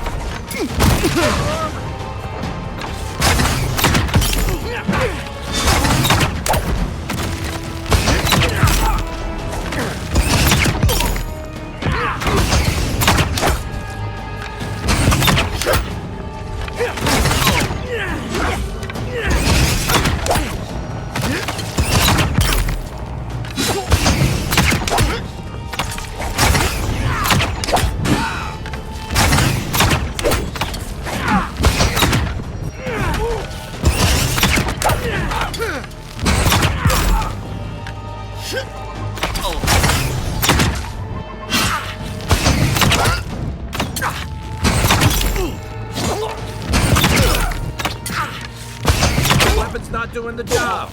Weapon's not doing the job.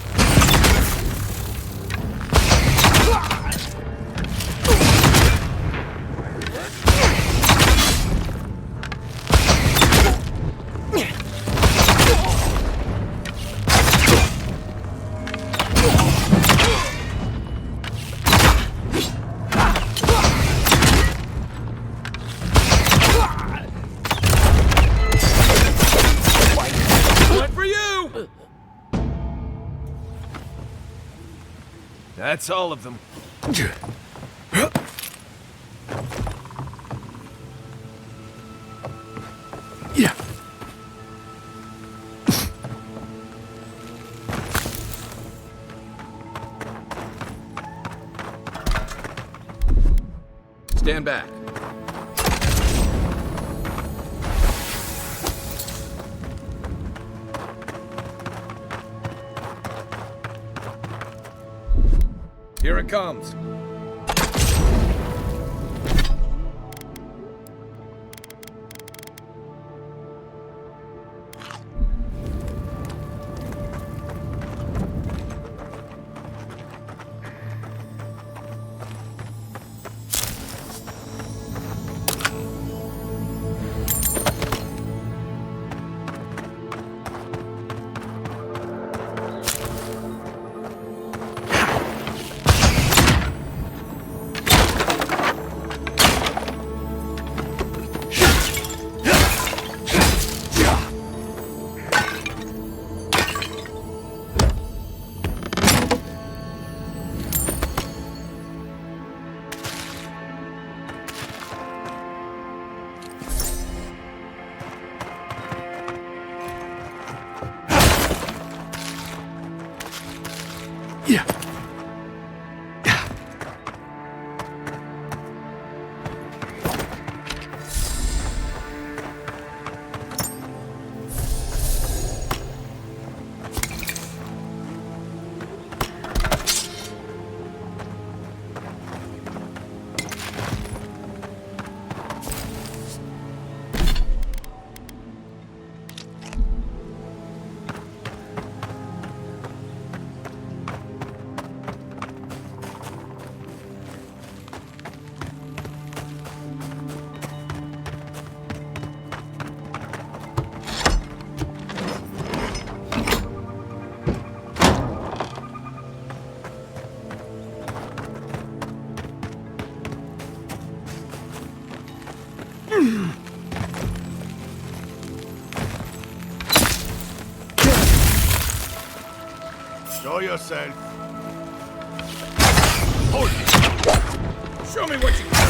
That's all of them. Yeah. Stand back. Here it comes. Yeah. Show yourself. Hold it. Show me what you got.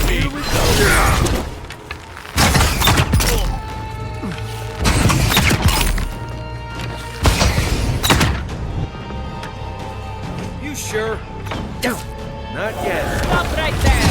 Here we go. You sure? Not yet. Stop right there!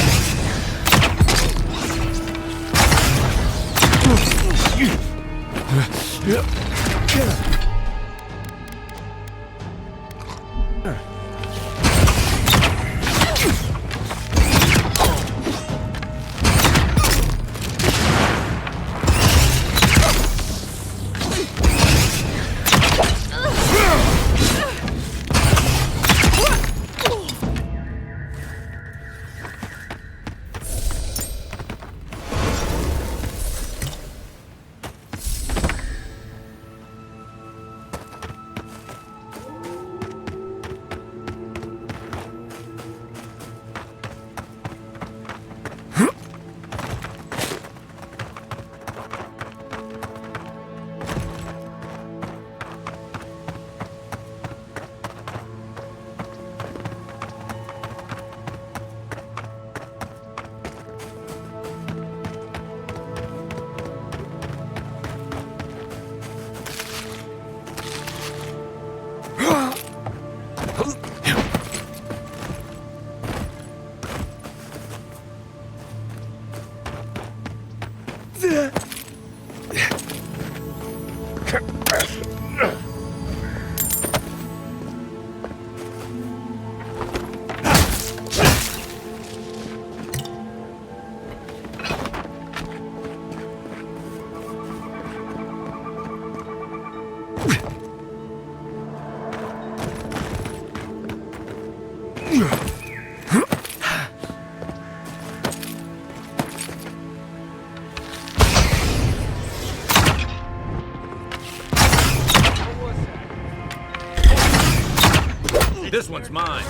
This one's mine.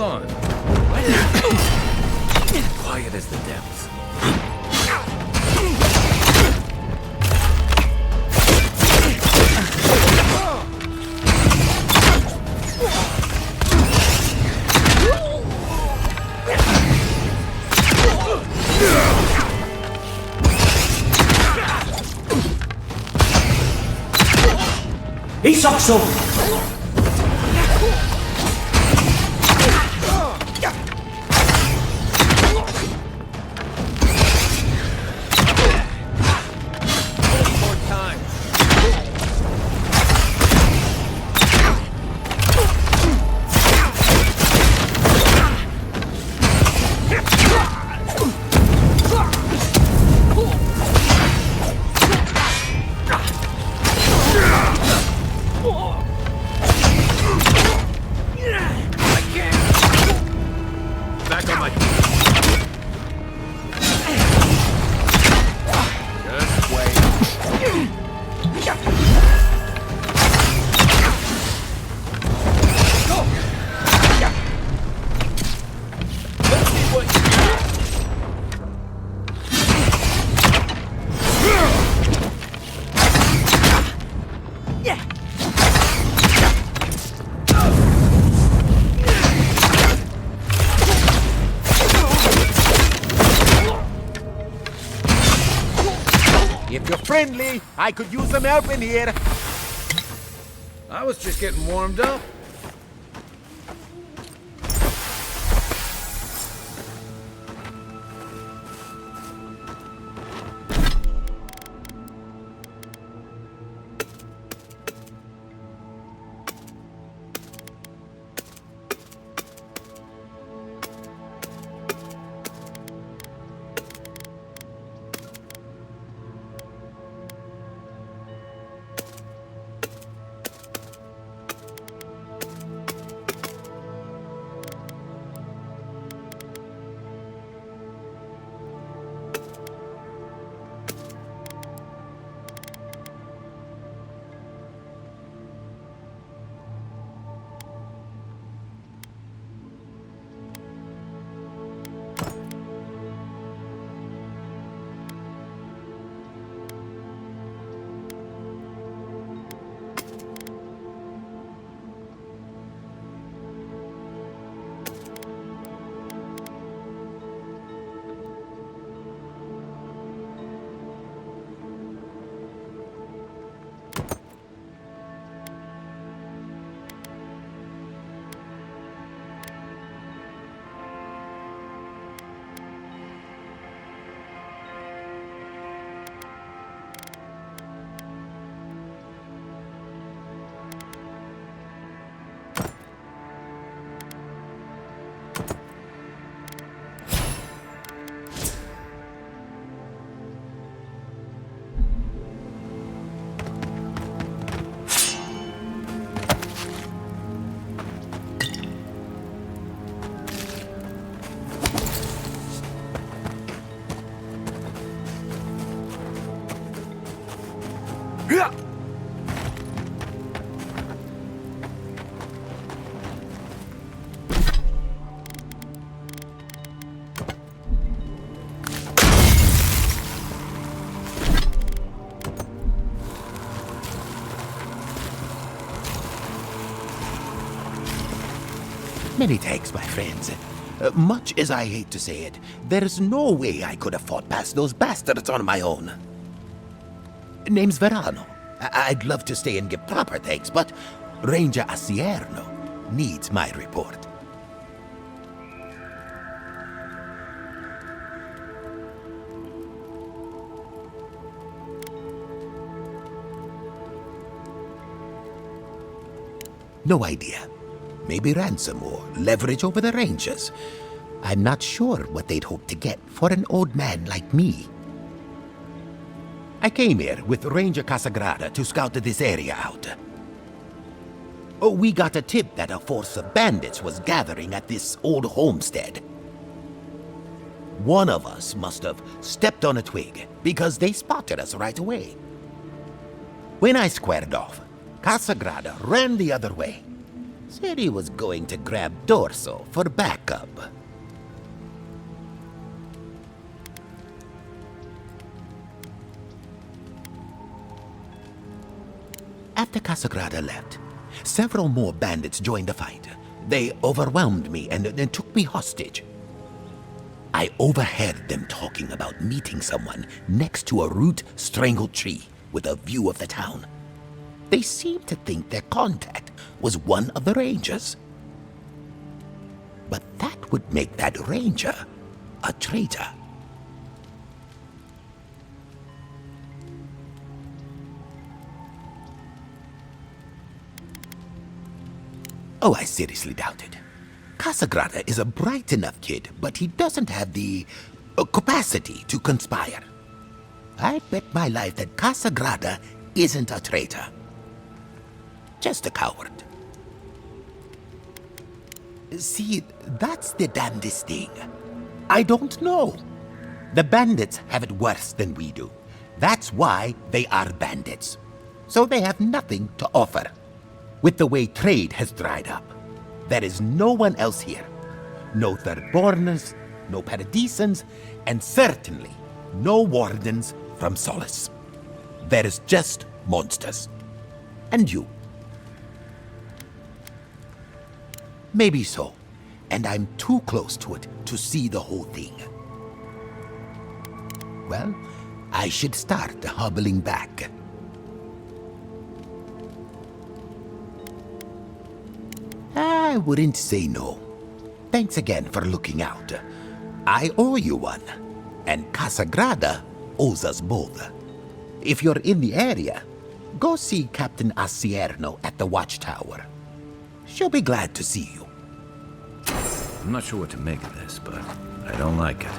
on. Quiet as the depths. Isakso! If you're friendly, I could use some help in here. I was just getting warmed up. Many thanks, my friends. Much as I hate to say it, there's no way I could have fought past those bastards on my own. Name's Verano. I'd love to stay and give proper thanks, but Ranger Asierno needs my report. No idea. Maybe ransom or leverage over the Rangers. I'm not sure what they'd hope to get for an old man like me. I came here with Ranger Casagrada to scout this area out. Oh, we got a tip that a force of bandits was gathering at this old homestead. One of us must have stepped on a twig because they spotted us right away. When I squared off, Casagrada ran the other way. Said he was going to grab Dorso for backup. After Casagrada left, several more bandits joined the fight. They overwhelmed me and took me hostage. I overheard them talking about meeting someone next to a root-strangled tree with a view of the town. They seemed to think their contact was one of the rangers. But that would make that ranger a traitor. Oh, I seriously doubt it. Casagrada is a bright enough kid, but he doesn't have the capacity to conspire. I bet my life that Casagrada isn't a traitor. Just a coward. See, that's the damnedest thing. I don't know. The bandits have it worse than we do. That's why they are bandits. So they have nothing to offer. With the way trade has dried up, there is no one else here. No Thirdborners, no Paradisans, and certainly no wardens from Solace. There is just monsters. And you. Maybe so, and I'm too close to it to see the whole thing. Well, I should start hobbling back. I wouldn't say no. Thanks again for looking out. I owe you one, and Casagrada owes us both. If you're in the area, go see Captain Asierno at the watchtower. She'll be glad to see you. I'm not sure what to make of this, but I don't like it.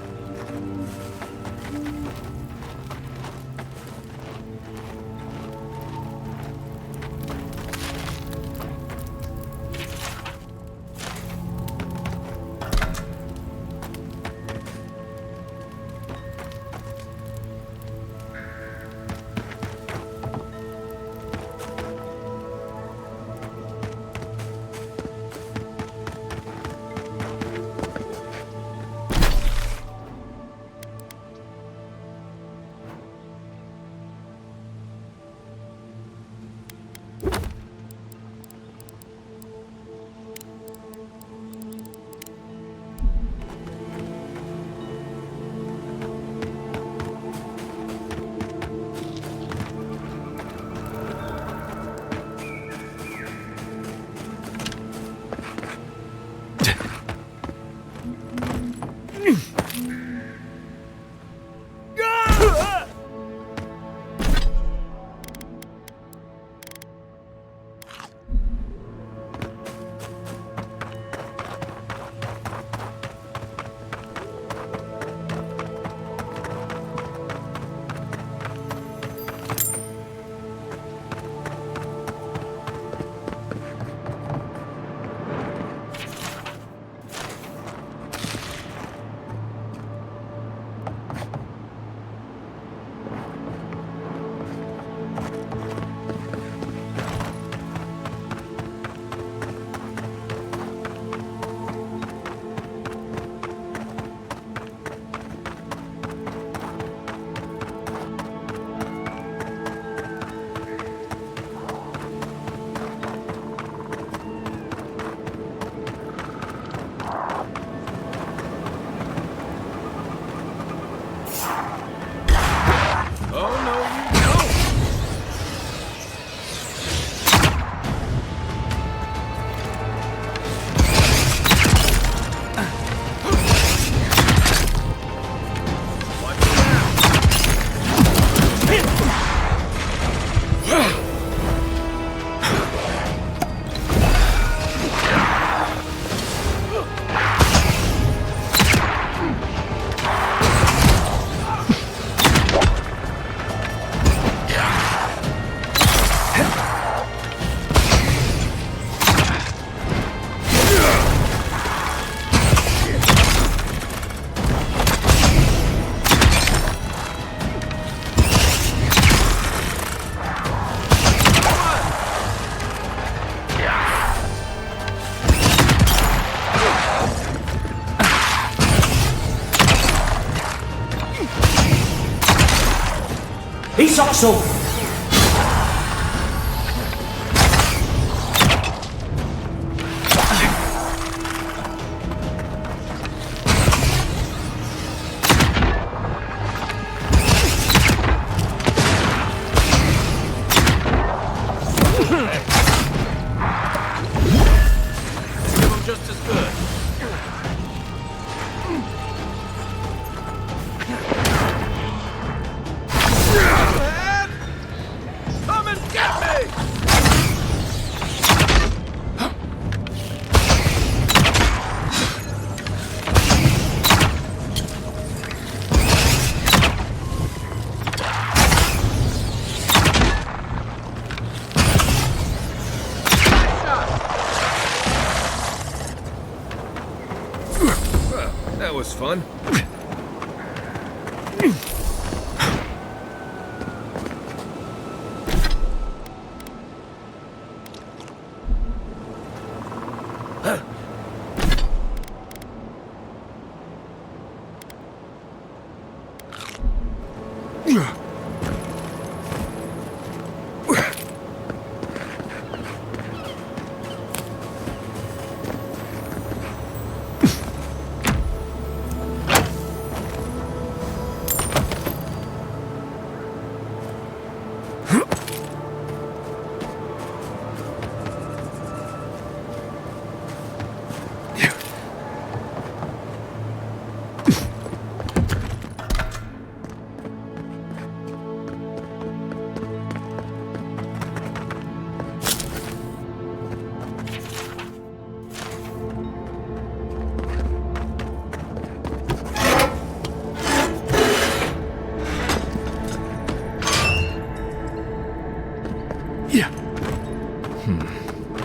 Saxo! Just as good. Come and get me! That was fun.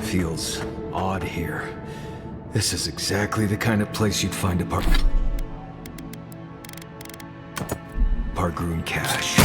Feels odd here. This is exactly the kind of place you'd find a Pargroon cache.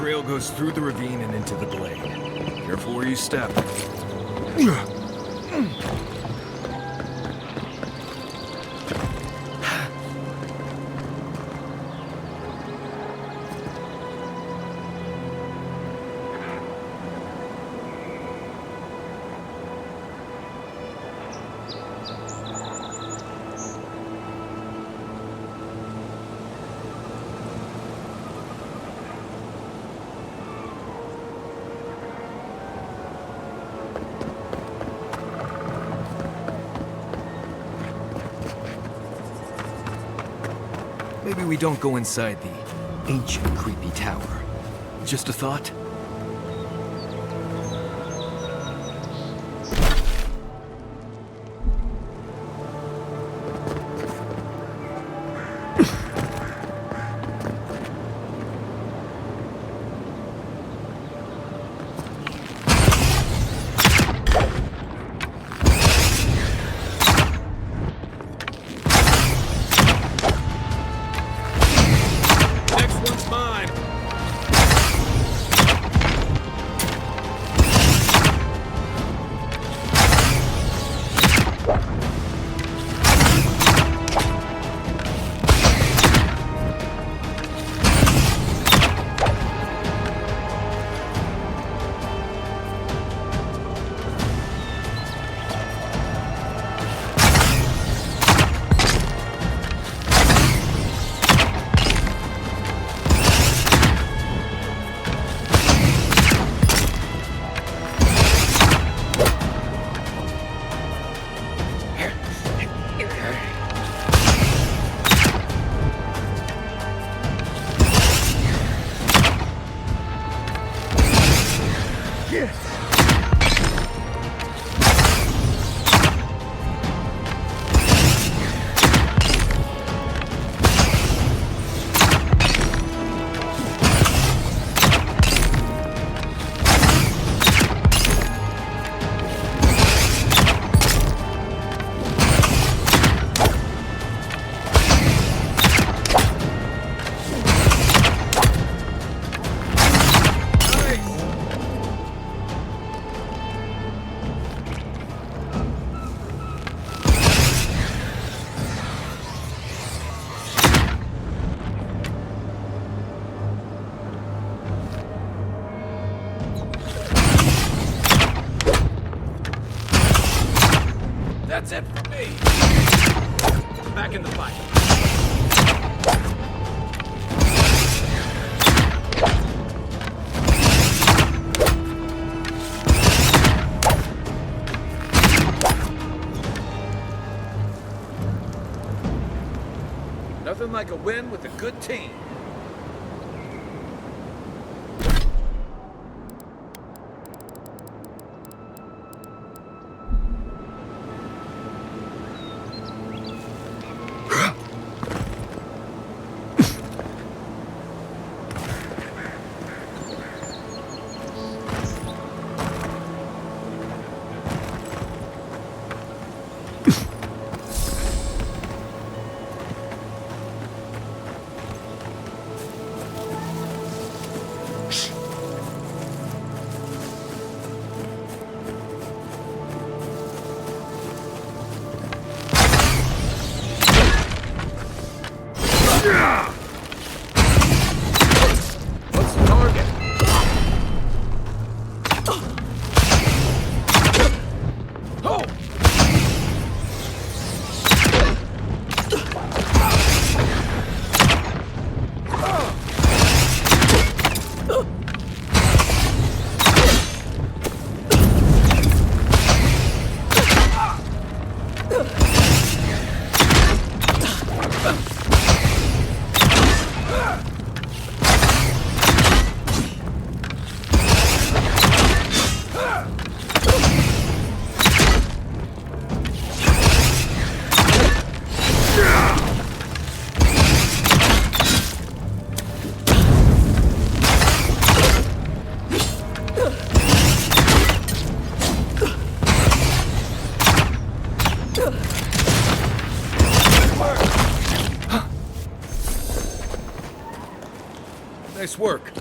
trail goes through the ravine and into the glade. Careful where you step. Maybe we don't go inside the ancient creepy tower. Just a thought? That's it for me! Back in the fight. Nothing like a win with a good team. What's the target? Oh! Nice work.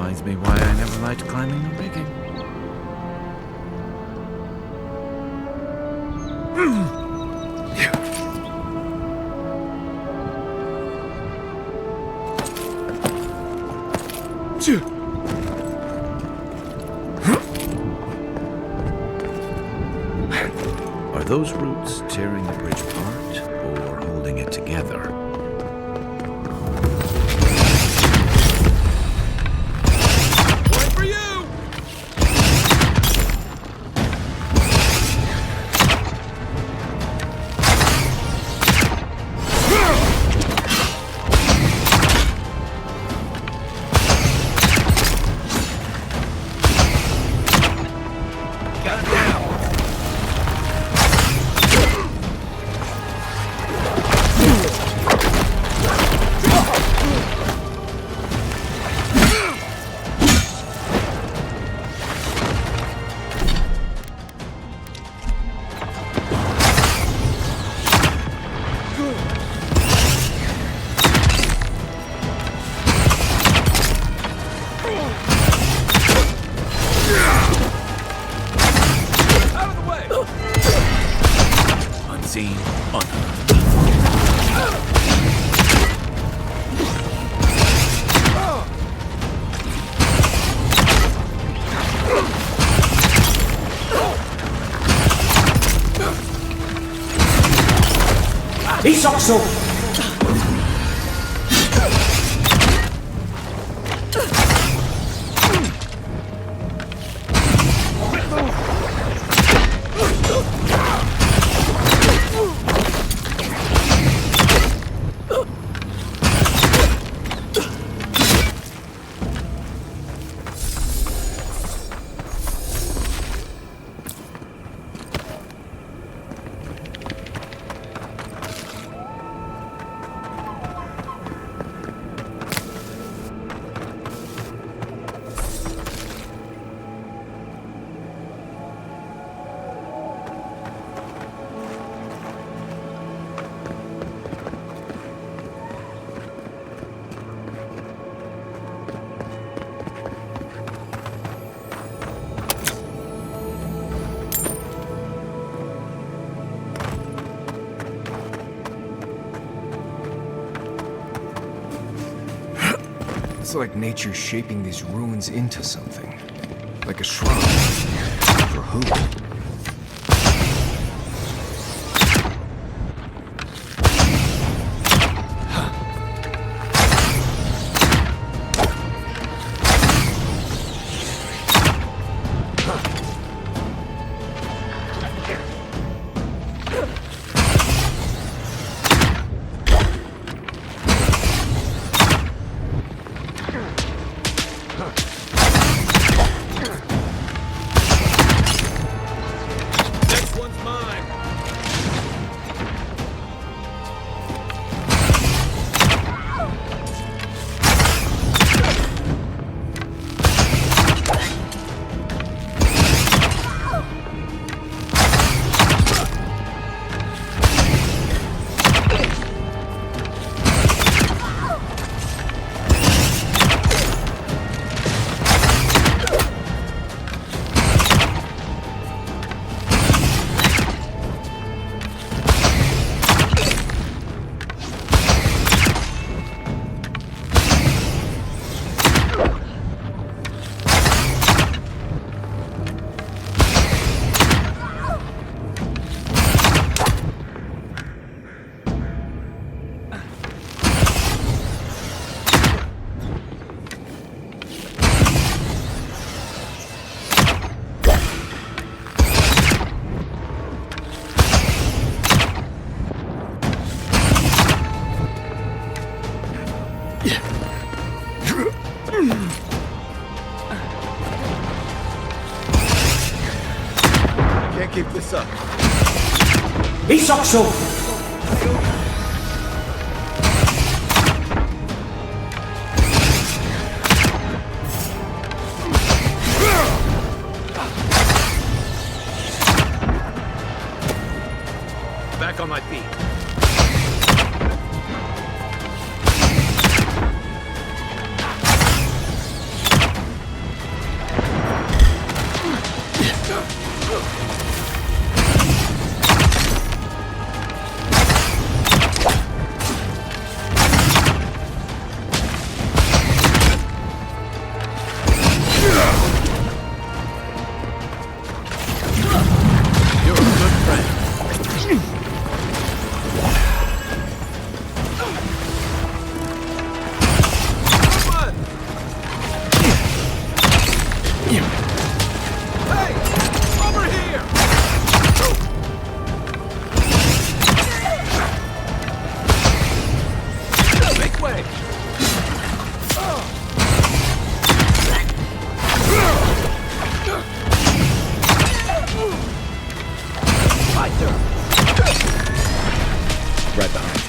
reminds me why I never liked climbing the rigging. Are those roots tearing the bridge apart or holding it together? Point for you! Unseen, unearned. Isakso! It's like nature's shaping these ruins into something. Like a shrine. For who? Can't keep this up. Isakso! Back on my feet. Hey! Over here! Make way! My turn! Right behind.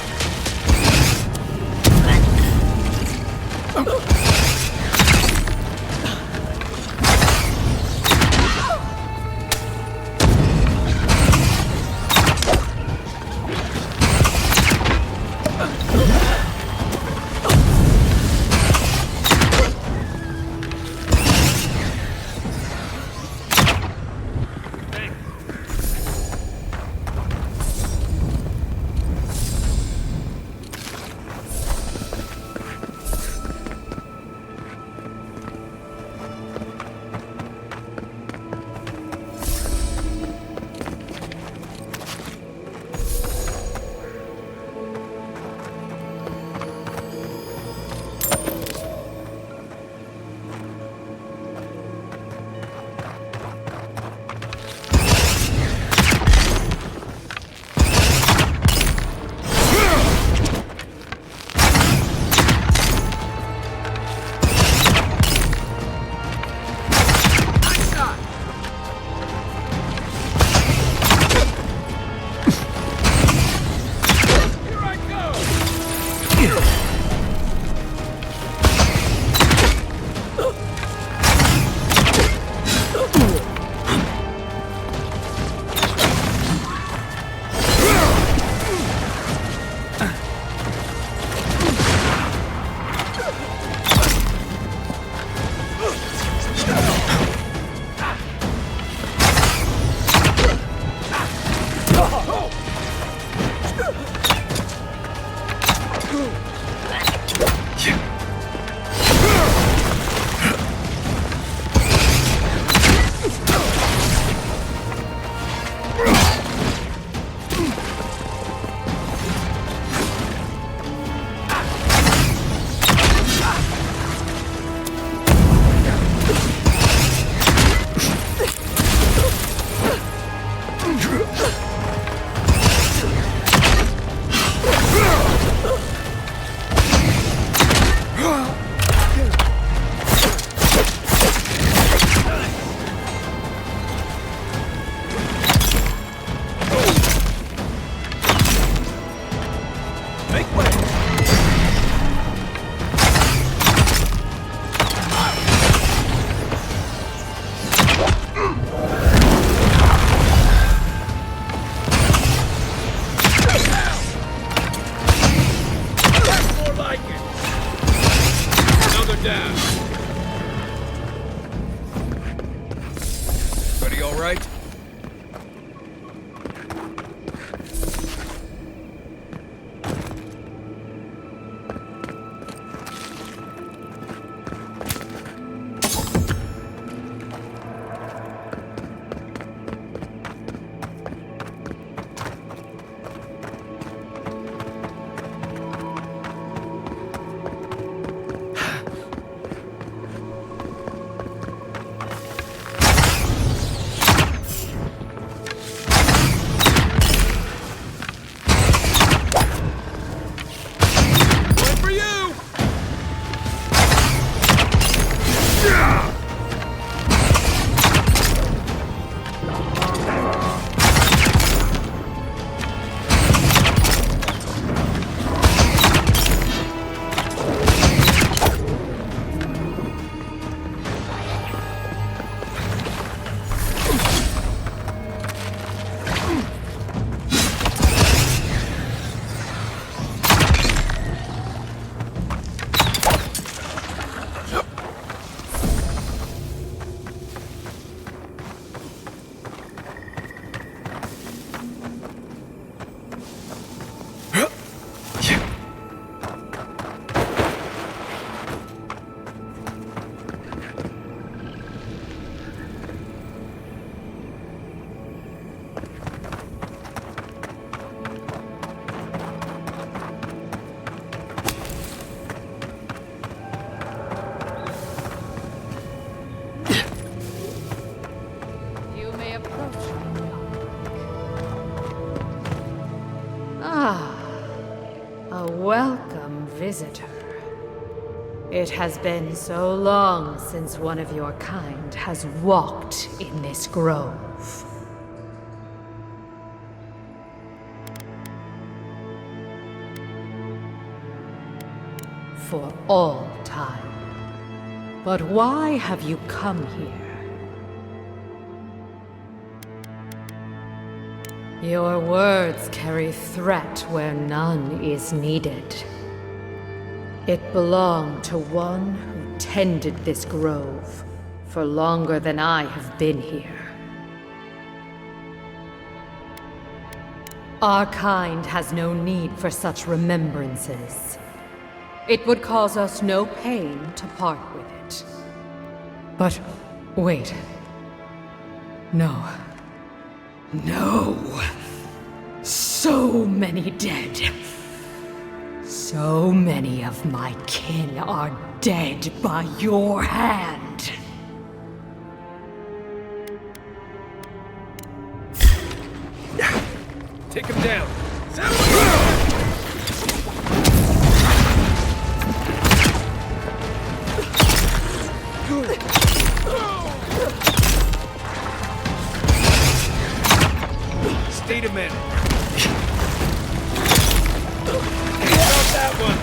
visitor. It has been so long since one of your kind has walked in this grove. For all time. But why have you come here? Your words carry threat where none is needed. It belonged to one who tended this grove for longer than I have been here. Our kind has no need for such remembrances. It would cause us no pain to part with it. But wait. No. No! So many dead. So many of my kin are dead by your hand. Take him down. Stay a minute. Got that one.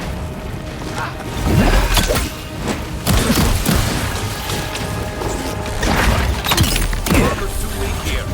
Armor's too weak here.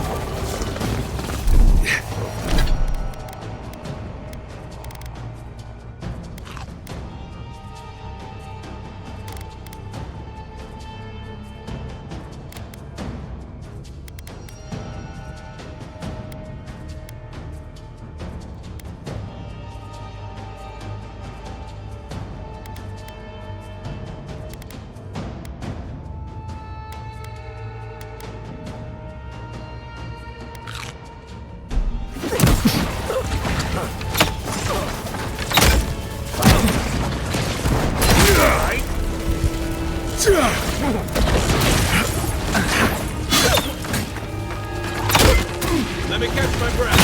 Let me catch my breath.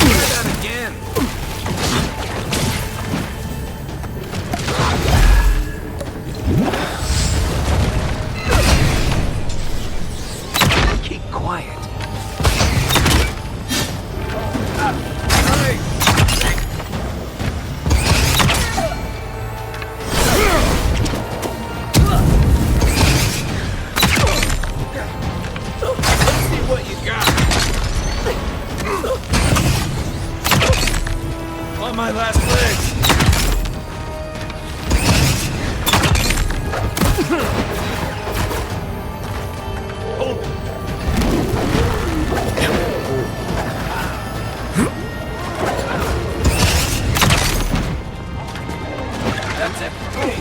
Try that again. Keep quiet. On my last legs. Hold it. That's it for me.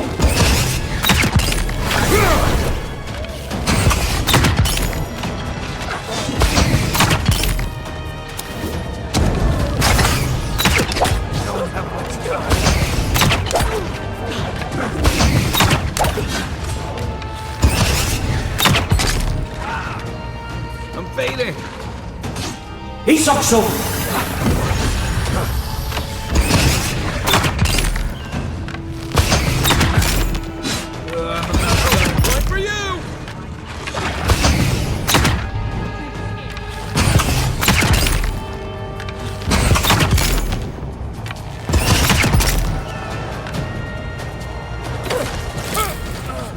I'm fading. Isakso! I'm about to point for you.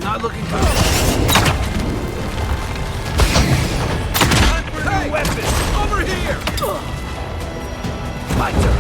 Not looking good. Hey! Weapon! Over here! My turn.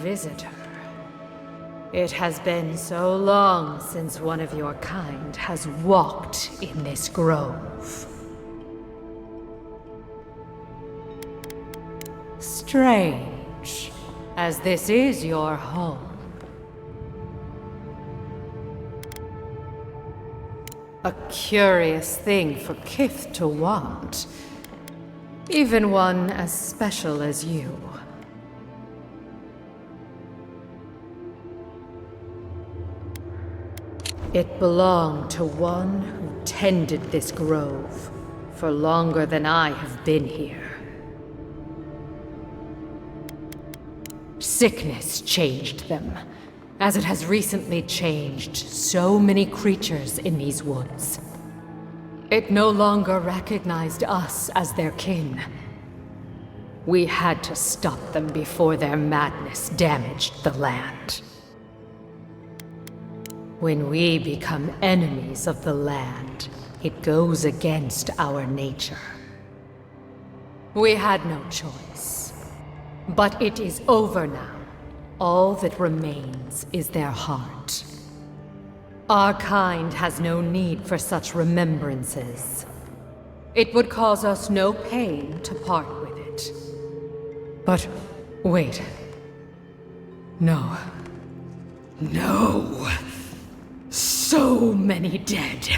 visitor. It has been so long since one of your kind has walked in this grove. Strange, as this is your home. A curious thing for Kith to want. Even one as special as you. It belonged to one who tended this grove for longer than I have been here. Sickness changed them, as it has recently changed so many creatures in these woods. It no longer recognized us as their kin. We had to stop them before their madness damaged the land. When we become enemies of the land, it goes against our nature. We had no choice. But it is over now. All that remains is their heart. Our kind has no need for such remembrances. It would cause us no pain to part with it. But wait. No. No! So many dead.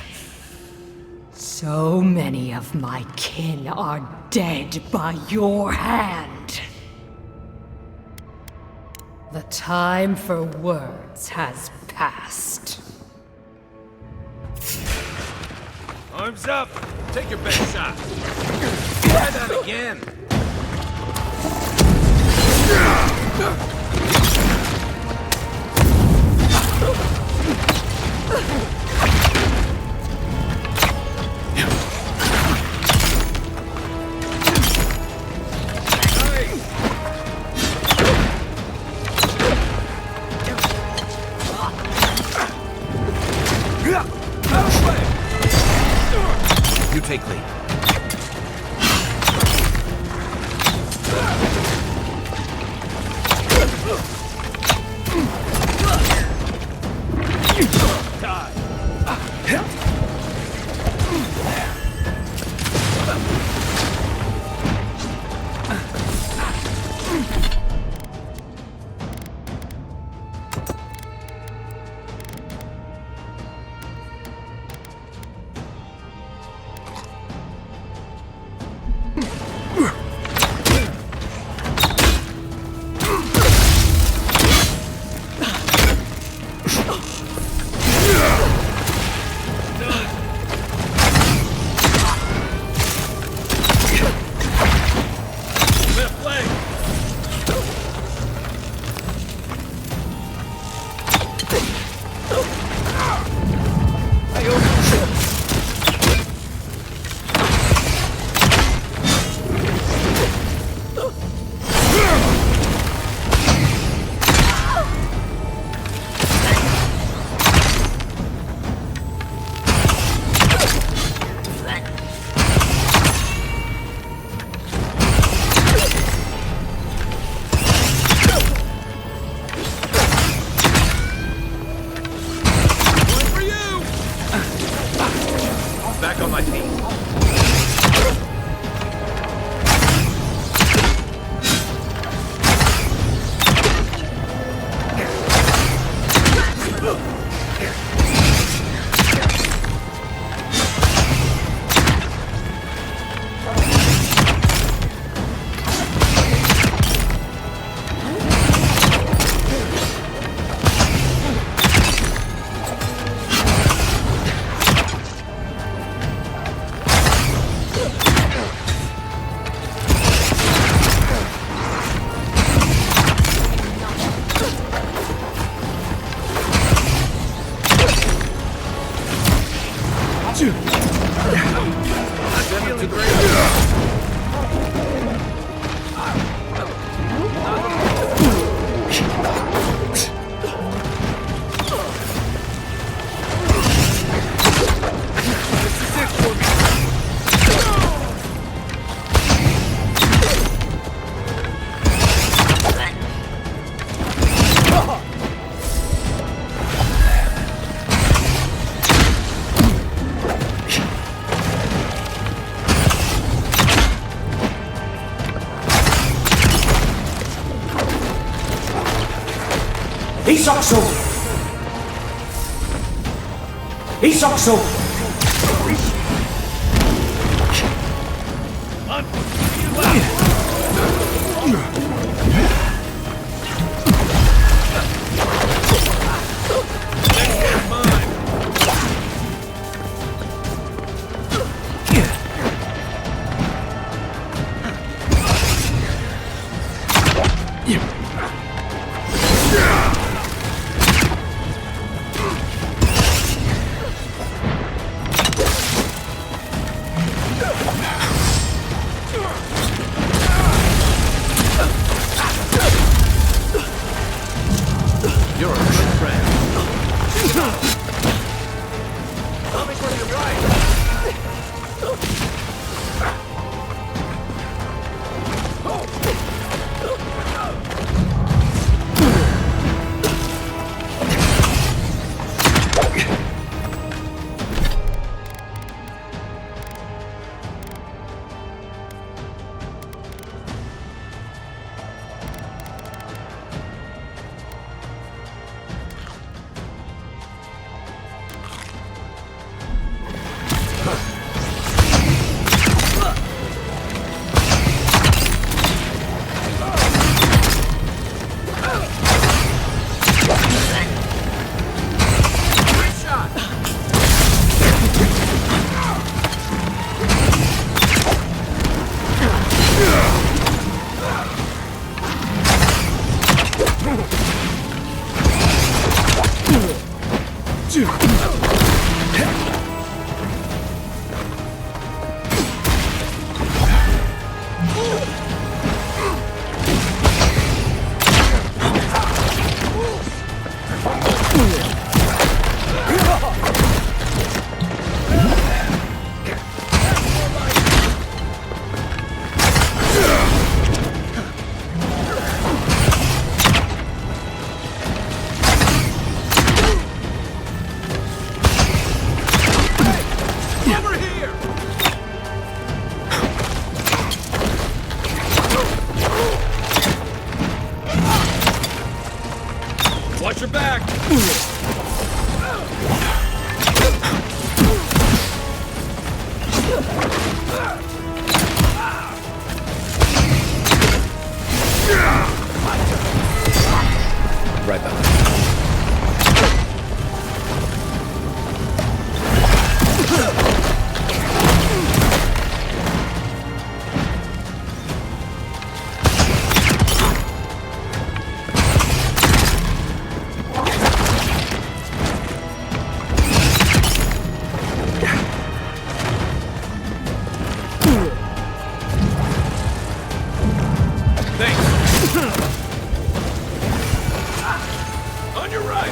So many of my kin are dead by your hand. The time for words has passed. Arms up! Take your best shot! Try that again! You take lead. Isoksu! Isoksu! Watch your back! Right behind. On your right!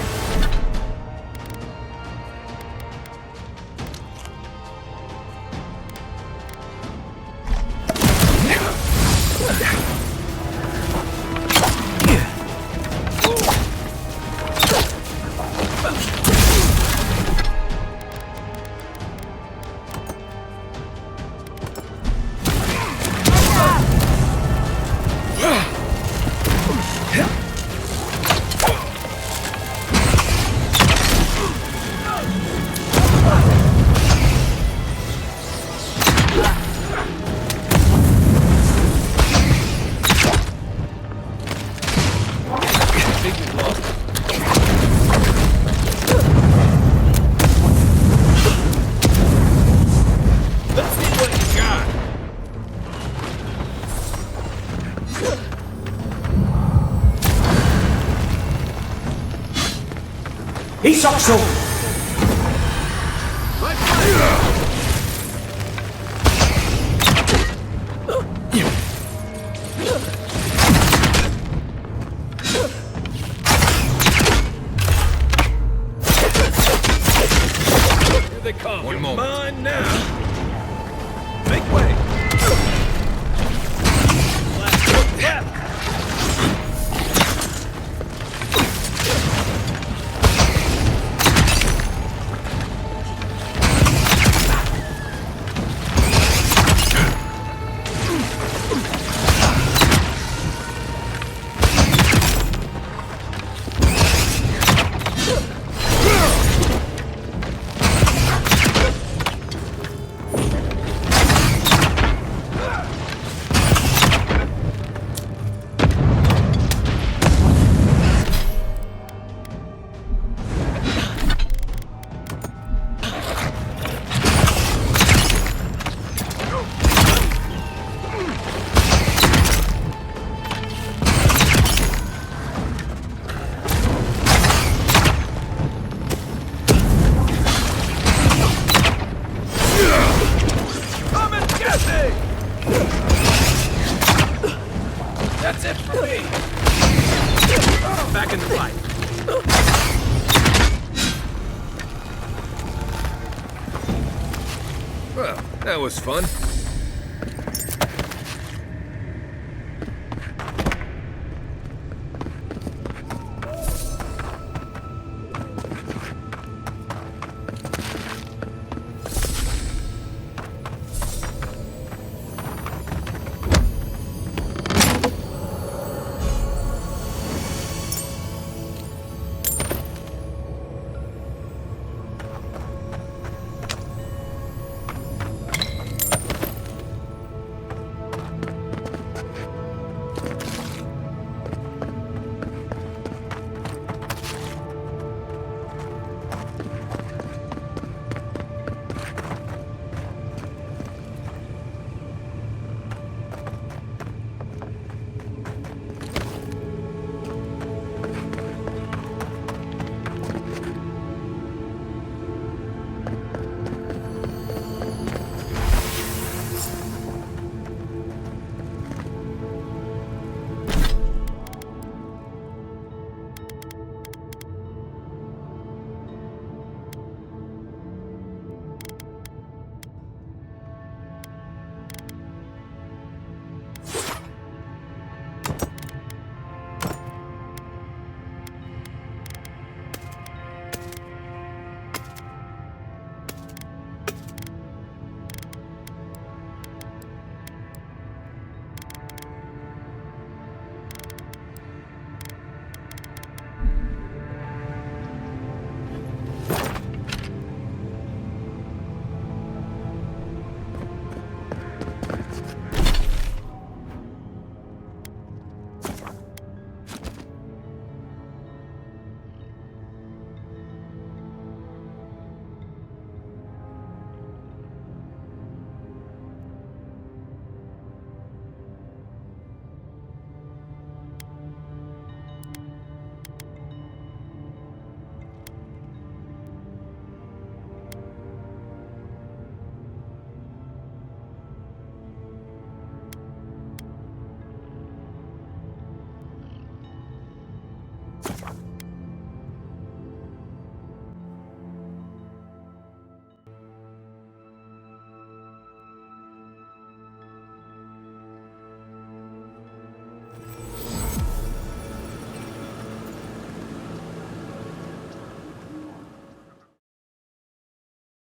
Isoksu! Here they come. One moment. Mine now. Make way. Left. second fight. Well, that was fun.